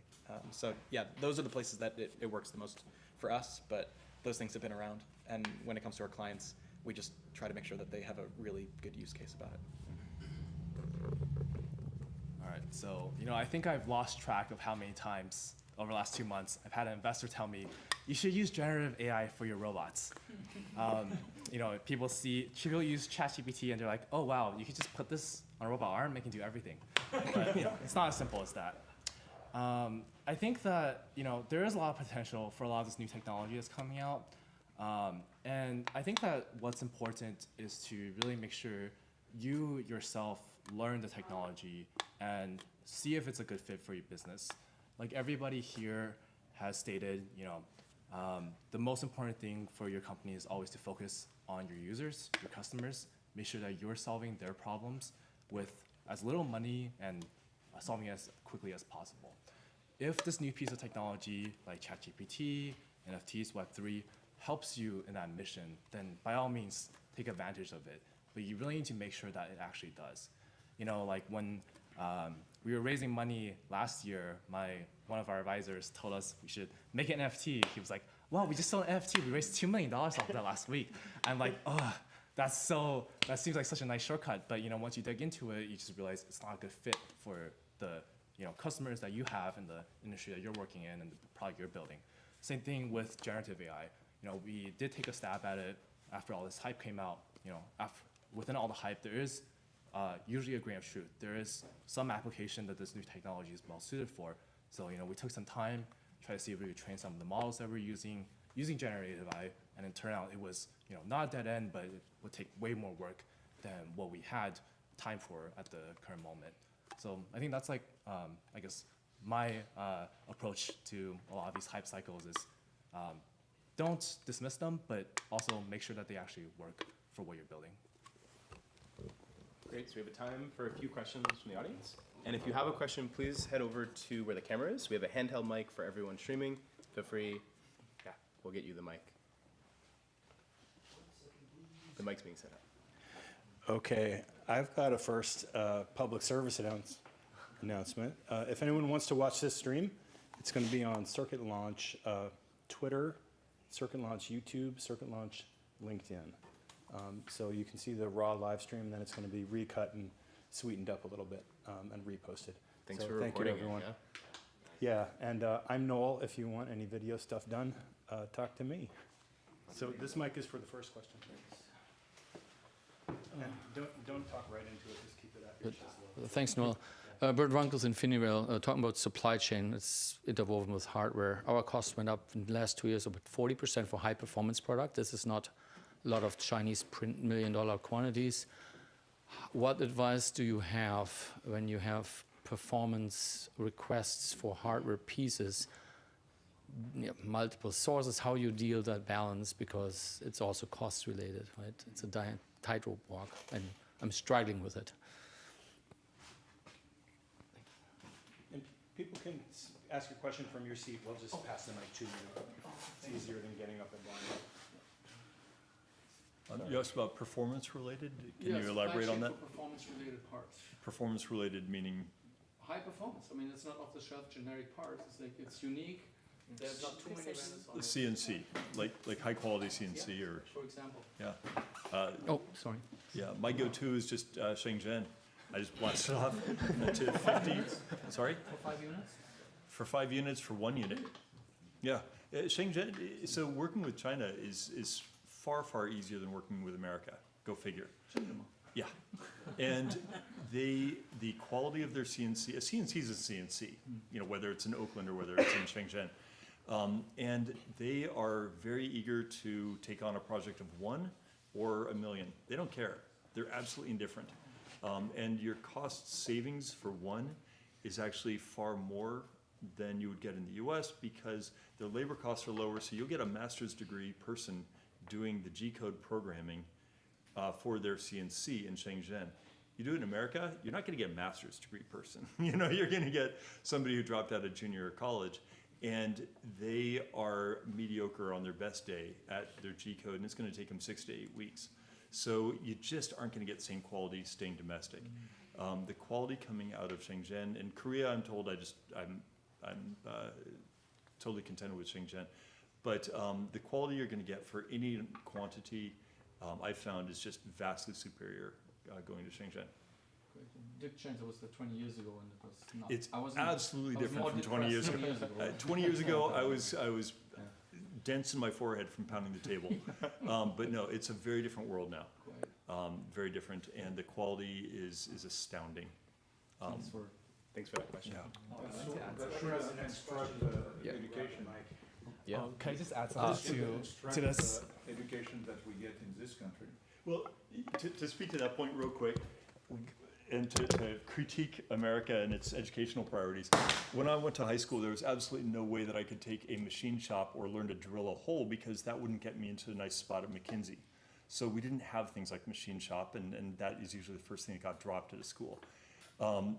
So yeah, those are the places that it works the most for us, but those things have been around. And when it comes to our clients, we just try to make sure that they have a really good use case about it. All right, so I think I've lost track of how many times over the last 2 months I've had an investor tell me, you should use generative AI for your robots. People use ChatGPT and they're like, oh wow, you could just put this on a robot arm, it can do everything. But it's not as simple as that. I think that there is a lot of potential for a lot of this new technology that's coming out. And I think that what's important is to really make sure you yourself learn the technology and see if it's a good fit for your business. Like everybody here has stated, the most important thing for your company is always to focus on your users, your customers, make sure that you're solving their problems with as little money and solving it as quickly as possible. If this new piece of technology like ChatGPT, NFTs, Web3 helps you in that mission, then by all means, take advantage of it. But you really need to make sure that it actually does. Like when we were raising money last year, one of our advisors told us we should make an NFT. He was like, wow, we just sold an NFT. We raised $2 million off of that last week. I'm like, oh, that seems like such a nice shortcut. But once you dig into it, you just realize it's not a good fit for the customers that you have in the industry that you're working in and the product you're building. Same thing with generative AI. We did take a stab at it after all this hype came out. Within all the hype, there is usually a grain of truth. There is some application that this new technology is well suited for. So we took some time, try to see if we could train some of the models that we're using generative AI, and it turned out it was not a dead end, but it would take way more work than what we had time for at the current moment. So I think that's like I guess my approach to a lot of these hype cycles is don't dismiss them, but also make sure that they actually work for what you're building. Great, so we have a time for a few questions from the audience. And if you have a question, please head over to where the camera is. We have a handheld mic for everyone streaming. Feel free, we'll get you the mic. The mic's being set up. Okay, I've got a first public service announcement. If anyone wants to watch this stream, it's going to be on Circuit Launch Twitter, Circuit Launch YouTube, Circuit Launch LinkedIn. So you can see the raw live stream, then it's going to be recut and sweetened up a little bit and reposted. Thanks so for thank you, recording everyone. it, Yeah, and I'm Noel. If you want any video stuff done, talk to me. So this mic is for the first question. And don't talk right into it, just keep it at your chest level. Thanks, Noel. Bert Runkles in Finiwell, talking about supply chain. It's interwoven with hardware. Our costs went up in the last 2 years about 40% for high performance product. This is not a lot of Chinese print $1 million quantities. What advice do you have when you have performance requests for hardware pieces, multiple sources, how you deal that balance, because it's also cost related, right? It's a tightrope walk, and I'm struggling with it. And people can ask your question from your seat. We'll just pass the mic to you. It's easier than getting up and down. You asked about performance related. Can Yes, you elaborate on that? Performance related parts. Performance related meaning? High performance. I mean, it's not off the shelf generic parts. It's like it's unique. There's not too many vendors on it. CNC, like high quality CNC, or for example. Yeah. Oh, sorry. Yeah, my go-to is just Shenzhen. I just blast it off to 50. Sorry. For 5 units. For 5 units for 1 unit. Yeah, Shenzhen. So working with China is far easier than working with America. Go figure. Yeah, and the quality of their CNC. A CNC is a CNC. Whether it's in Oakland or whether it's in Shenzhen. And they are very eager to take on a project of 1 or 1 million. They don't care. They're absolutely indifferent. And your cost savings for 1 is actually far more than you would get in the US because their labor costs are lower. So you'll get a master's degree person doing the G-code programming for their CNC in Shenzhen. You do it in America, you're not going to get a master's degree person. You know, you're going to get somebody who dropped out of junior college, and they are mediocre on their best day at their G code, and it's going to take them 6 to 8 weeks. So you just aren't going to get the same quality staying domestic. The quality coming out of Shenzhen and Korea, I'm told, I'm totally contented with Shenzhen, but the quality you're going to get for any quantity I've found is just vastly superior going to Shenzhen. Did change. It was 20 years ago, and it was not. It's absolutely different from 20 years ago. 20 years ago, I was dense in my forehead from pounding the table. But no, it's a very different world now. Very different, and the quality is astounding. Thanks for that question. Yeah. Can I just add something to this? Education that we get in this country. Well, to speak to that point real quick, and to critique America and its educational priorities, when I went to high school, there was absolutely no way that I could take a machine shop or learn to drill a hole, because that wouldn't get me into a nice spot at McKinsey. So we didn't have things like machine shop, and that is usually the first thing that got dropped at a school.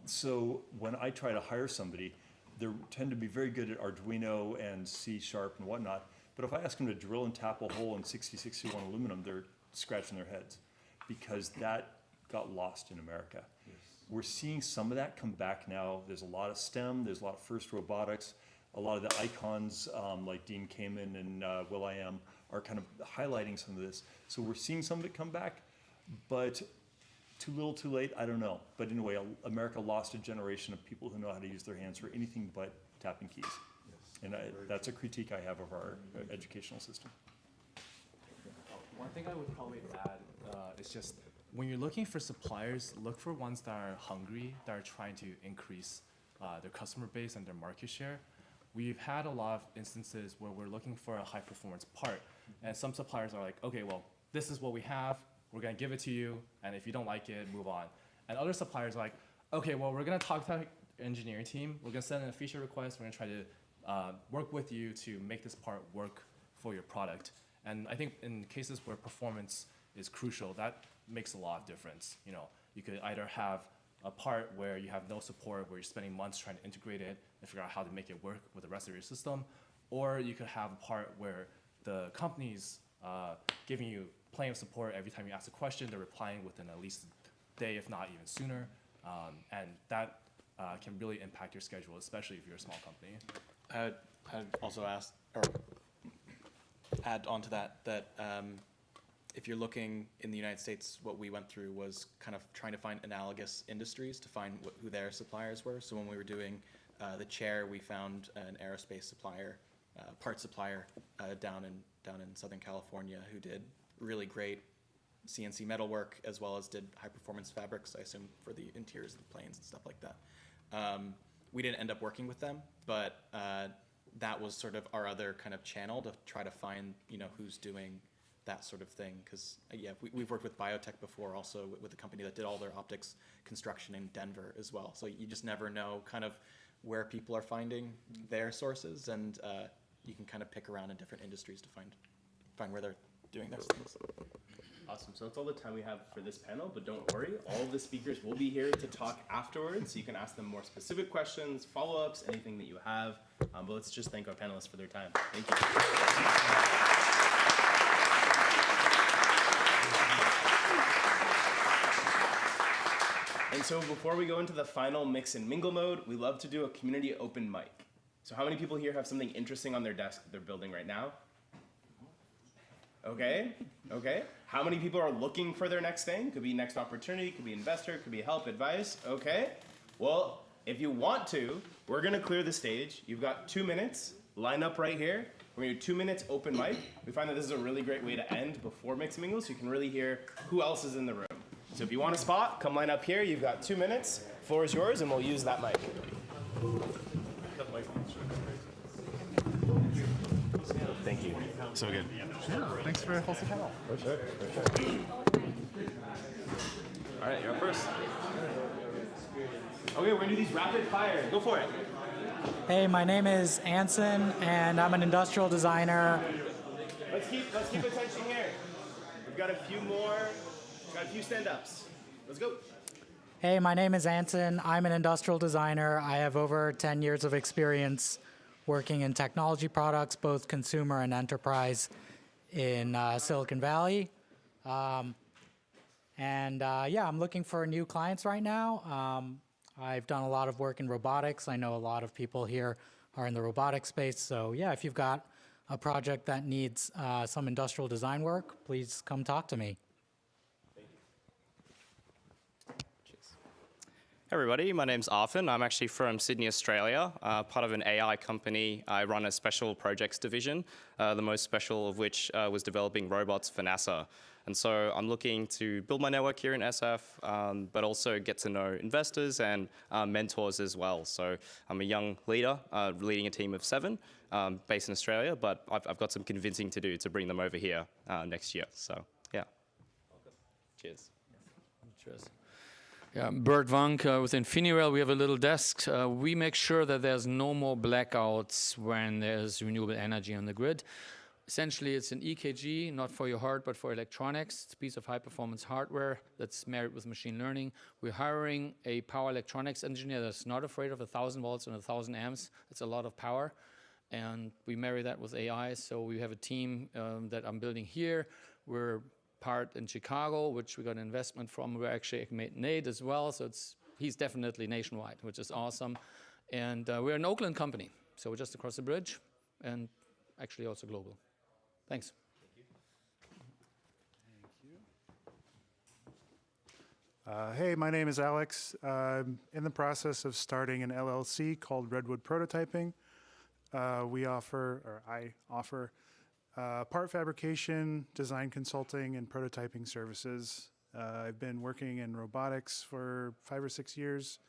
So when I try to hire somebody, they tend to be very good at Arduino and C# and whatnot, but if I ask them to drill and tap a hole in 6061 aluminum, they're scratching their heads, because that got lost in America. Yes. We're seeing some of that come back now. There's a lot of STEM, there's a lot of FIRST Robotics, a lot of the icons like Dean Kamen and Will.i.am are kind of highlighting some of this. So we're seeing some of it come back, but too little, too late, I don't know. But anyway, America lost a generation of people who know how to use their hands for anything but tapping keys. Yes. And that's a critique I have of our educational system. One thing I would probably add is just when you're looking for suppliers, look for ones that are hungry, that are trying to increase their customer base and their market share. We've had a lot of instances where we're looking for a high performance part, and some suppliers are like, okay, well, this is what we have, we're gonna give it to you, and if you don't like it, move on. And other suppliers are like, okay, well, we're gonna talk to our engineering team, we're gonna send in a feature request, we're gonna try to work with you to make this part work for your product. And I think in cases where performance is crucial, that makes a lot of difference. You know, you could either have a part where you have no support, where you're spending months trying to integrate it and figure out how to make it work with the rest of your system, or you could have a part where the company's giving you plenty of support every time you ask a question, they're replying within at least a day, if not even sooner, and that can really impact your schedule, especially if you're a small company. I'd also add on to that if you're looking in the United States, what we went through was kind of trying to find analogous industries to find who their suppliers were. So when we were doing the chair, we found an aerospace supplier, part supplier down in Southern California, who did really great CNC metalwork, as well as did high performance fabrics, I assume, for the interiors of the planes and stuff like that. We didn't end up working with them, but that was sort of our other kind of channel to try to find, you know, who's doing that sort of thing. Because yeah, we've worked with biotech before, also with a company that did all their optics construction in Denver as well. So you just never know kind of where people are finding their sources, and you can kind of pick around in different industries to find where they're doing those things. Awesome. So that's all the time we have for this panel, but don't worry, all of the speakers will be here to talk afterwards, so you can ask them more specific questions, follow-ups, anything that you have. But let's just thank our panelists for their time. Thank you. And so before we go into the final mix and mingle mode, we love to do a community open mic. So how many people here have something interesting on their desk that they're building right now? Okay. How many people are looking for their next thing? Could be next opportunity, could be investor, could be help, advice. Okay. Well, if you want to, we're gonna clear the stage. You've got 2 minutes. Line up right here. We're gonna do 2 minutes open mic. We find that this is a really great way to end before mix and mingle, so you can really hear who else is in the room. So if you want a spot, come line up here. You've got 2 minutes. Floor is yours, and we'll use that mic. Thank you. So good. Yeah, thanks for hosting the panel. For sure. All right, you're up first. Okay, we're gonna do these rapid fire. Go for it. Hey, my name is Anson, and I'm an industrial designer. Let's keep attention here. We've got a few more. We've got a few stand-ups. Let's go. Hey, my name is Anson. I'm an industrial designer. I have over 10 years of experience working in technology products, both consumer and enterprise, in Silicon Valley. Yeah, I'm looking for new clients right now. I've done a lot of work in robotics. I know a lot of people here are in the robotics space. So yeah, if you've got a project that needs some industrial design work, please come talk to me. Hey everybody, my name's Arfin. I'm actually from Sydney, Australia, part of an AI company. I run a special projects division, the most special of which was developing robots for NASA. And so I'm looking to build my network here in SF, but also get to know investors and mentors as well. So I'm a young leader, leading a team of 7 based in Australia, but I've got some convincing to do to bring them over here next year. So yeah. Cheers. Cheers. Yeah, Bert Wank with Infiniral, we have a little desk. We make sure that there's no more blackouts when there's renewable energy on the grid. Essentially, it's an EKG, not for your heart, but for electronics. It's a piece of high-performance hardware that's married with machine learning. We're hiring a power electronics engineer that's not afraid of 1,000 volts and 1,000 amps. It's a lot of power. And we marry that with AI. So we have a team that I'm building here. We're part in Chicago, which we got an investment from. We're actually made Nate as well, so he's definitely nationwide, which is awesome. And we're an Oakland company, so we're just across the bridge, and actually also global. Thanks. Hey, my name is Alex. I'm in the process of starting an LLC called Redwood Prototyping. I offer part fabrication, design consulting, and prototyping services. I've been working in robotics for 5 or 6 years.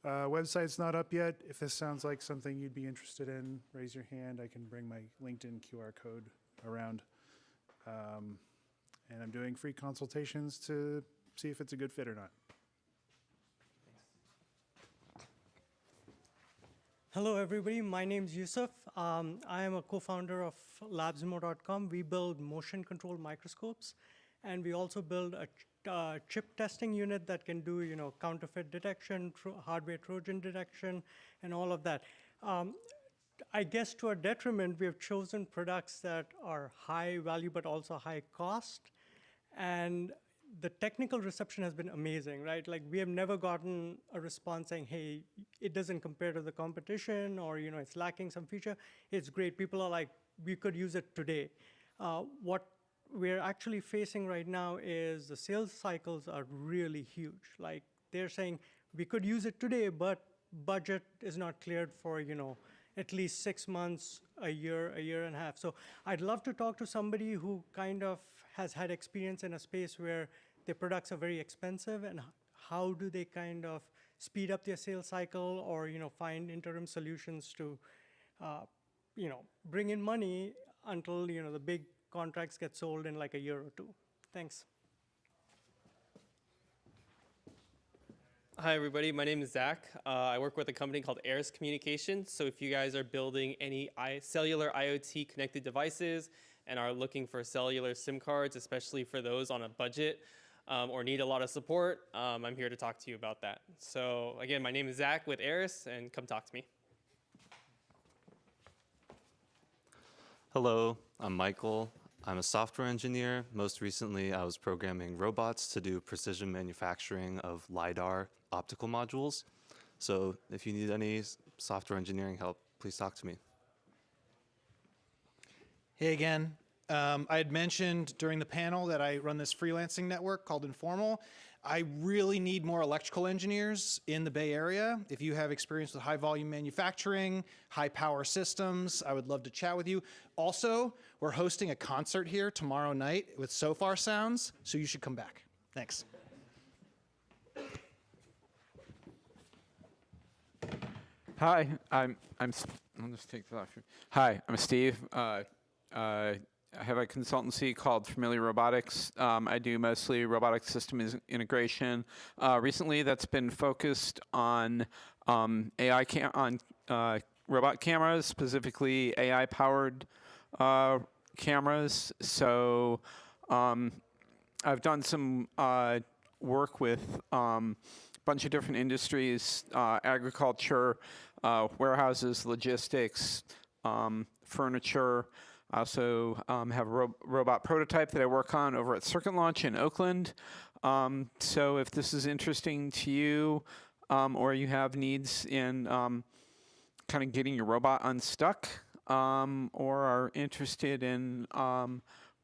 Website's not up yet. If this sounds like something you'd be interested in, raise your hand. I can bring my LinkedIn QR code around. And I'm doing free consultations to see if it's a good fit or not. Hello, everybody. My name is Yusuf. I am a co-founder of Labsimo.com. We build motion control microscopes, and we also build a chip testing unit that can do, counterfeit detection, hardware Trojan detection, and all of that. I guess to our detriment, we have chosen products that are high value but also high cost, and the technical reception has been amazing, right? Like, we have never gotten a response saying, hey, it doesn't compare to the competition, or, it's lacking some feature. It's great. People are like, we could use it today. What we're actually facing right now is the sales cycles are really huge. Like, they're saying, we could use it today, but budget is not cleared for, at least 6 months, a year and a half. So I'd love to talk to somebody who kind of has had experience in a space where their products are very expensive, and how do they kind of speed up their sales cycle, or find interim solutions to bring in money until the big contracts get sold in like a year or 2. Thanks. Hi, everybody. My name is Zach. I work with a company called Aeris Communications. So if you guys are building any cellular IoT connected devices and are looking for cellular SIM cards, especially for those on a budget or need a lot of support, I'm here to talk to you about that. So again, my name is Zach with Aeris, and come talk to me. Hello, I'm Michael. I'm a software engineer. Most recently, I was programming robots to do precision manufacturing of LiDAR optical modules. So if you need any software engineering help, please talk to me. Hey again. I had mentioned during the panel that I run this freelancing network called Informal. I really need more electrical engineers in the Bay Area. If you have experience with high volume manufacturing, high power systems, I would love to chat with you. Also, we're hosting a concert here tomorrow night with Sofar Sounds, so you should come back. Thanks. Hi, I'll just take that off here. Hi, I'm Steve. I have a consultancy called Familiar Robotics. I do mostly robotic system integration. Recently, that's been focused on robot cameras, specifically AI-powered cameras. So I've done some work with a bunch of different industries, agriculture, warehouses, logistics, furniture. I also have a robot prototype that I work on over at Circuit Launch in Oakland. So if this is interesting to you, or you have needs in kind of getting your robot unstuck, or are interested in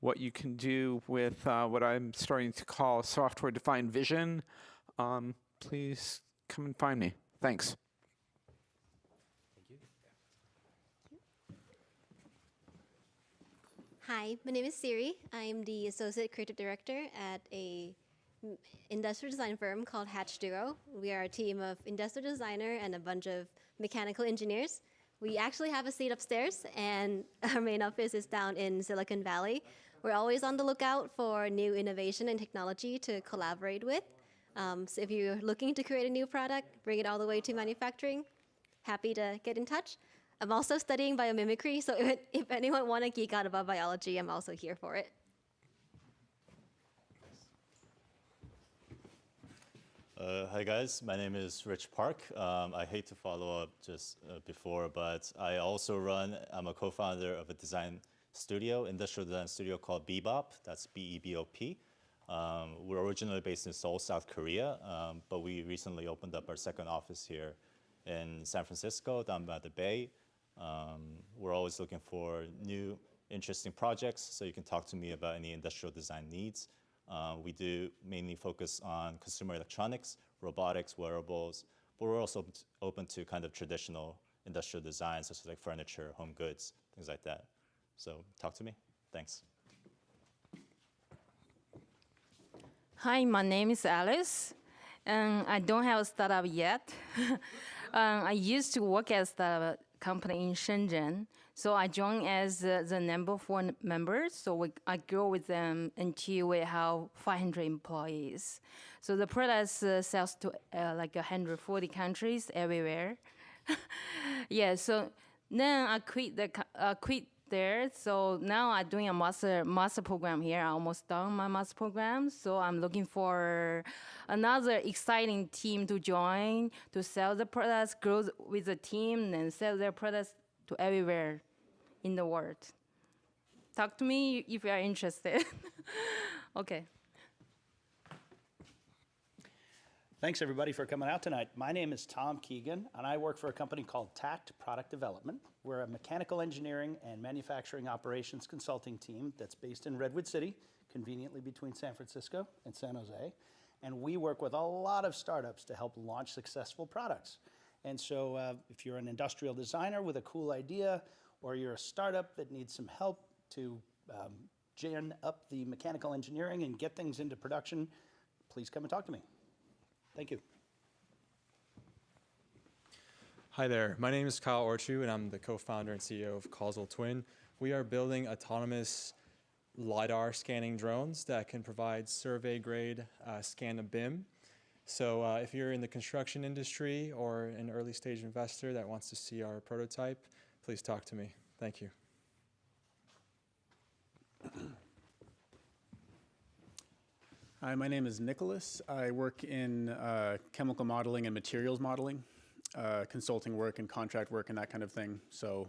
what you can do with what I'm starting to call software-defined vision, please come and find me. Thanks. Hi, my name is Siri. I'm the Associate Creative Director at a industrial design firm called Hatch Duo. We are a team of industrial designer and a bunch of mechanical engineers. We actually have a seat upstairs, and our main office is down in Silicon Valley. We're always on the lookout for new innovation and technology to collaborate with. So if you're looking to create a new product, bring it all the way to manufacturing, happy to get in touch. I'm also studying biomimicry, so if anyone want to geek out about biology, I'm also here for it. Hi guys, my name is Rich Park. I hate to follow up just before, but I'm a co-founder of a design studio, industrial design studio called Bebop. That's B-E-B-O-P. We're originally based in Seoul, South Korea, but we recently opened up our second office here in San Francisco, down by the Bay. We're always looking for new, interesting projects, so you can talk to me about any industrial design needs. We do mainly focus on consumer electronics, robotics, wearables, but we're also open to kind of traditional industrial design, such as like furniture, home goods, things like that. So talk to me. Thanks. Hi, my name is Alice, and I don't have a startup yet. I used to work at a startup company in Shenzhen, so I joined as the number 4 member. So I grow with them until we have 500 employees. So the product sells to like 140 countries everywhere. Yeah. So then I quit there. So now I'm doing a master program here. I almost done my master program. So I'm looking for another exciting team to join, to sell the products, grow with the team, and sell their products to everywhere in the world. Talk to me if you are interested. Okay. Thanks everybody for coming out tonight. My name is Tom Keegan, and I work for a company called TACT Product Development. We're a mechanical engineering and manufacturing operations consulting team that's based in Redwood City, conveniently between San Francisco and San Jose. And we work with a lot of startups to help launch successful products. And so if you're an industrial designer with a cool idea, or you're a startup that needs some help to gin up the mechanical engineering and get things into production, please come and talk to me. Thank you. Hi there, my name is Kyle Orchu, and I'm the co-founder and CEO of Causal Twin. We are building autonomous LiDAR scanning drones that can provide survey-grade scan and BIM. So if you're in the construction industry or an early-stage investor that wants to see our prototype, please talk to me. Thank you. Hi, my name is Nicholas. I work in chemical modeling and materials modeling, consulting work and contract work and that kind of thing. So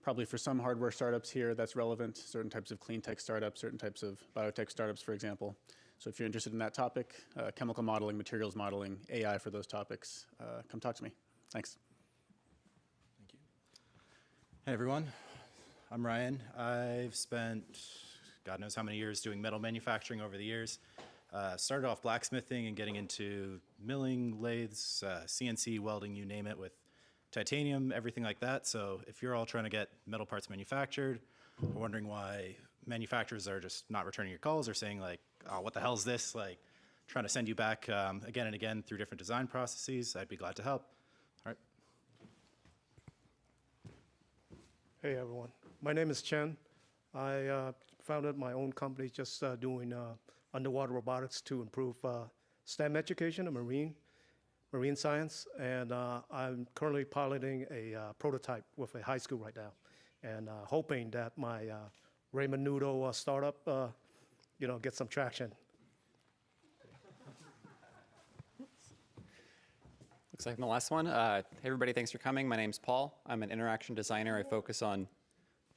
probably for some hardware startups here, that's relevant, certain types of clean tech startups, certain types of biotech startups, for example. So if you're interested in that topic, chemical modeling, materials modeling, AI for those topics, come talk to me. Thanks. Thank you. Hey, everyone. I'm Ryan. I've spent God knows how many years doing metal manufacturing over the years. Started off blacksmithing and getting into milling, lathes, CNC, welding, you name it, with titanium, everything like that. So if you're all trying to get metal parts manufactured, or wondering why manufacturers are just not returning your calls or saying like, oh, what the hell is this? Like trying to send you back again and again through different design processes, I'd be glad to help. All right. Hey everyone, my name is Chen. I founded my own company just doing underwater robotics to improve STEM education and marine science. And I'm currently piloting a prototype with a high school right now, and hoping that my Ramen Noodle startup, gets some traction. Looks like the last one. Hey everybody, thanks for coming. My name's Paul. I'm an interaction designer. I focus on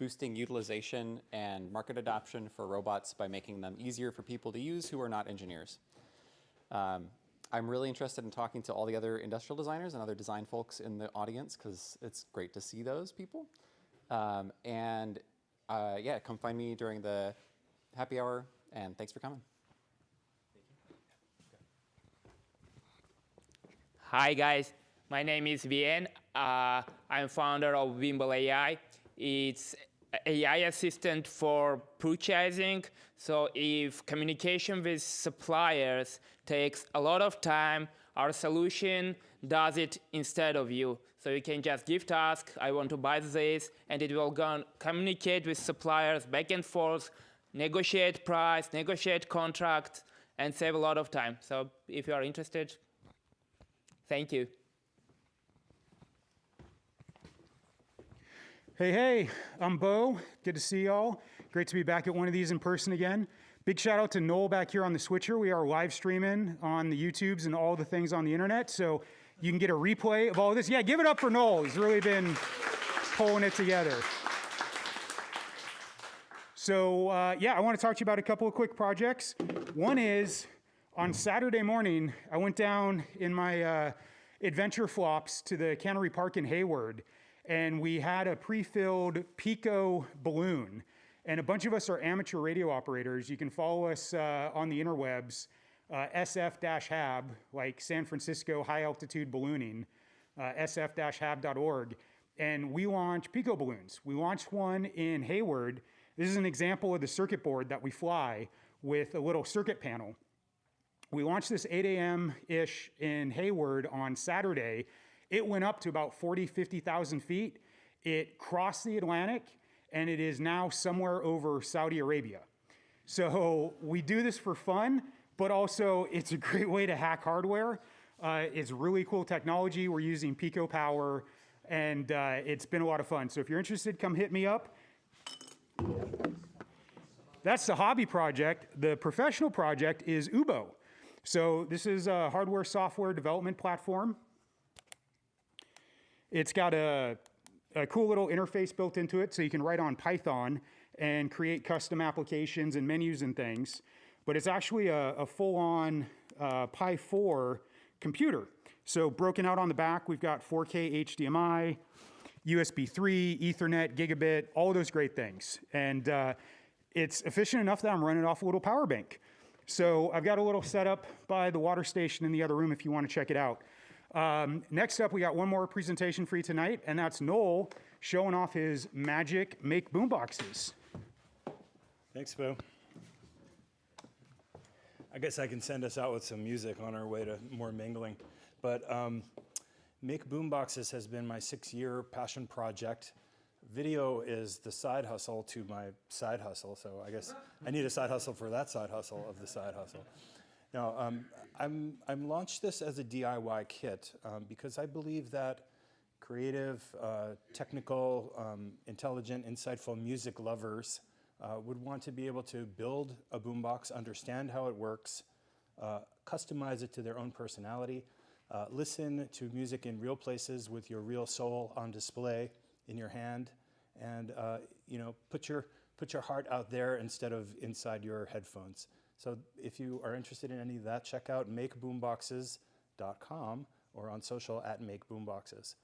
boosting utilization and market adoption for robots by making them easier for people to use who are not engineers. I'm really interested in talking to all the other industrial designers and other design folks in the audience because it's great to see those people. Yeah, come find me during the happy hour, and thanks for coming. Hi guys, my name is Vien. I'm founder of Wimble AI. It's AI assistant for purchasing. So if communication with suppliers takes a lot of time, our solution does it instead of you. So you can just give task, I want to buy this, and it will go and communicate with suppliers back and forth, negotiate price, negotiate contract, and save a lot of time. So if you are interested, thank you. Hey, I'm Bo. Good to see y'all. Great to be back at one of these in person again. Big shout out to Noel back here on the switcher. We are live streaming on the YouTubes and all the things on the internet, so you can get a replay of all of this. Yeah, give it up for Noel. He's really been pulling it together. So yeah, I want to talk to you about a couple of quick projects. One is, on Saturday morning, I went down in my adventure flops to the Cannery Park in Hayward, and we had a pre-filled Pico balloon. And a bunch of us are amateur radio operators. You can follow us on the interwebs, SF-HAB, like San Francisco High Altitude Ballooning, sf-hab.org. And we launch Pico balloons. We launched one in Hayward. This is an example of the circuit board that we fly with a little circuit panel. We launched this 8 a.m.-ish in Hayward on Saturday. It went up to about 40, 50,000 feet. It crossed the Atlantic, and it is now somewhere over Saudi Arabia. So we do this for fun, but also it's a great way to hack hardware. It's really cool technology. We're using Pico power, and it's been a lot of fun. So if you're interested, come hit me up. That's the hobby project. The professional project is Ubo. So this is a hardware software development platform. It's got a cool little interface built into it, so you can write on Python and create custom applications and menus and things. But it's actually a full-on Pi 4 computer. So broken out on the back, we've got 4K HDMI, USB 3, Ethernet, gigabit, all of those great things. And it's efficient enough that I'm running off a little power bank. So I've got a little setup by the water station in the other room if you want to check it out. Next up, we got one more presentation for you tonight, and that's Noel showing off his magic Make boomboxes. Thanks, Boo. I guess I can send us out with some music on our way to more mingling. But Make boomboxes has been my 6-year passion project. Video is the side hustle to my side hustle, so I guess I need a side hustle for that side hustle of the side hustle. Now, I'm launched this as a DIY kit because I believe that creative, technical, intelligent, insightful music lovers would want to be able to build a boombox, understand how it works, customize it to their own personality, listen to music in real places with your real soul on display in your hand, and you know, put your heart out there instead of inside your headphones. So if you are interested in any of that, check out makeboomboxes.com or on social at makeboomboxes.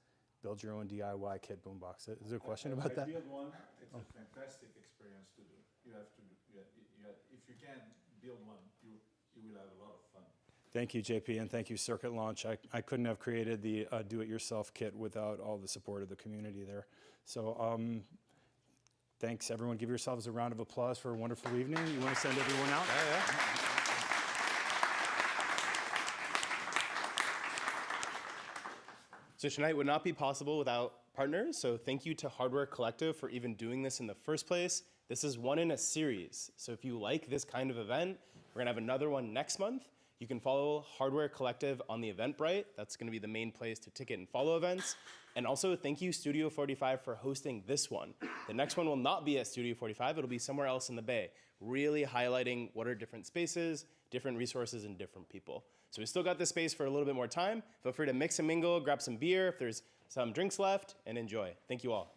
Build your own DIY kit boombox. Is there a question about that? I build one. It's a fantastic experience to do. You have to do. If you can build one, you will have a lot of fun. Thank you, JP, and thank you, Circuit Launch. I couldn't have created the do-it-yourself kit without all the support of the community there. So thanks, everyone. Give yourselves a round of applause for a wonderful evening. You want to send everyone out? Yeah. So tonight would not be possible without partners, so thank you to Hardware Collective for even doing this in the first place. This is one in a series, so if you like this kind of event, we're gonna have another one next month, You can follow Hardware Collective on the Eventbrite. That's going to be the main place to ticket and follow events. And also, thank you, Studio 45, for hosting this one. The next one will not be at Studio 45. It'll be somewhere else in the Bay, really highlighting what are different spaces, different resources, and different people. So we still got this space for a little bit more time. Feel free to mix and mingle, grab some beer if there's some drinks left, and enjoy. Thank you all.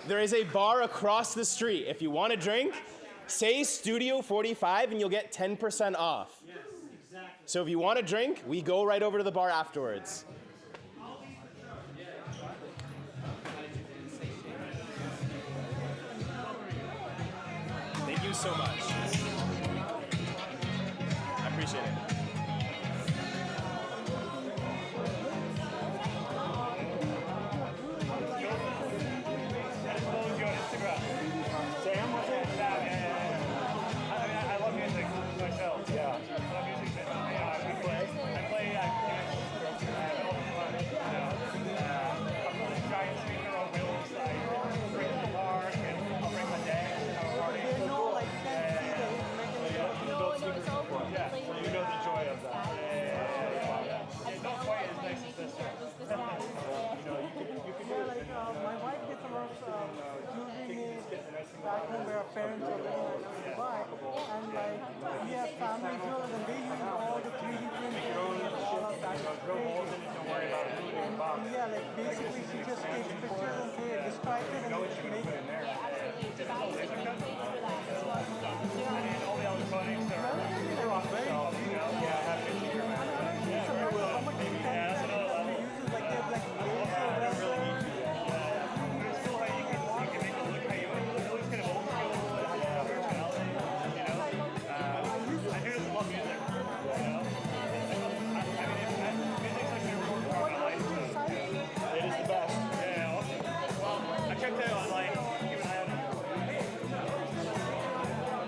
There is a bar across the street. If you want a drink, say Studio 45 and you'll get 10% off. Yes, exactly. So if you want a drink, we go right over to the bar afterwards. Thank you so much. I appreciate it. Back home where our parents are living in Dubai, and like we have family here, and they use all the 3D printing and all of that. And yeah, like basically she just takes pictures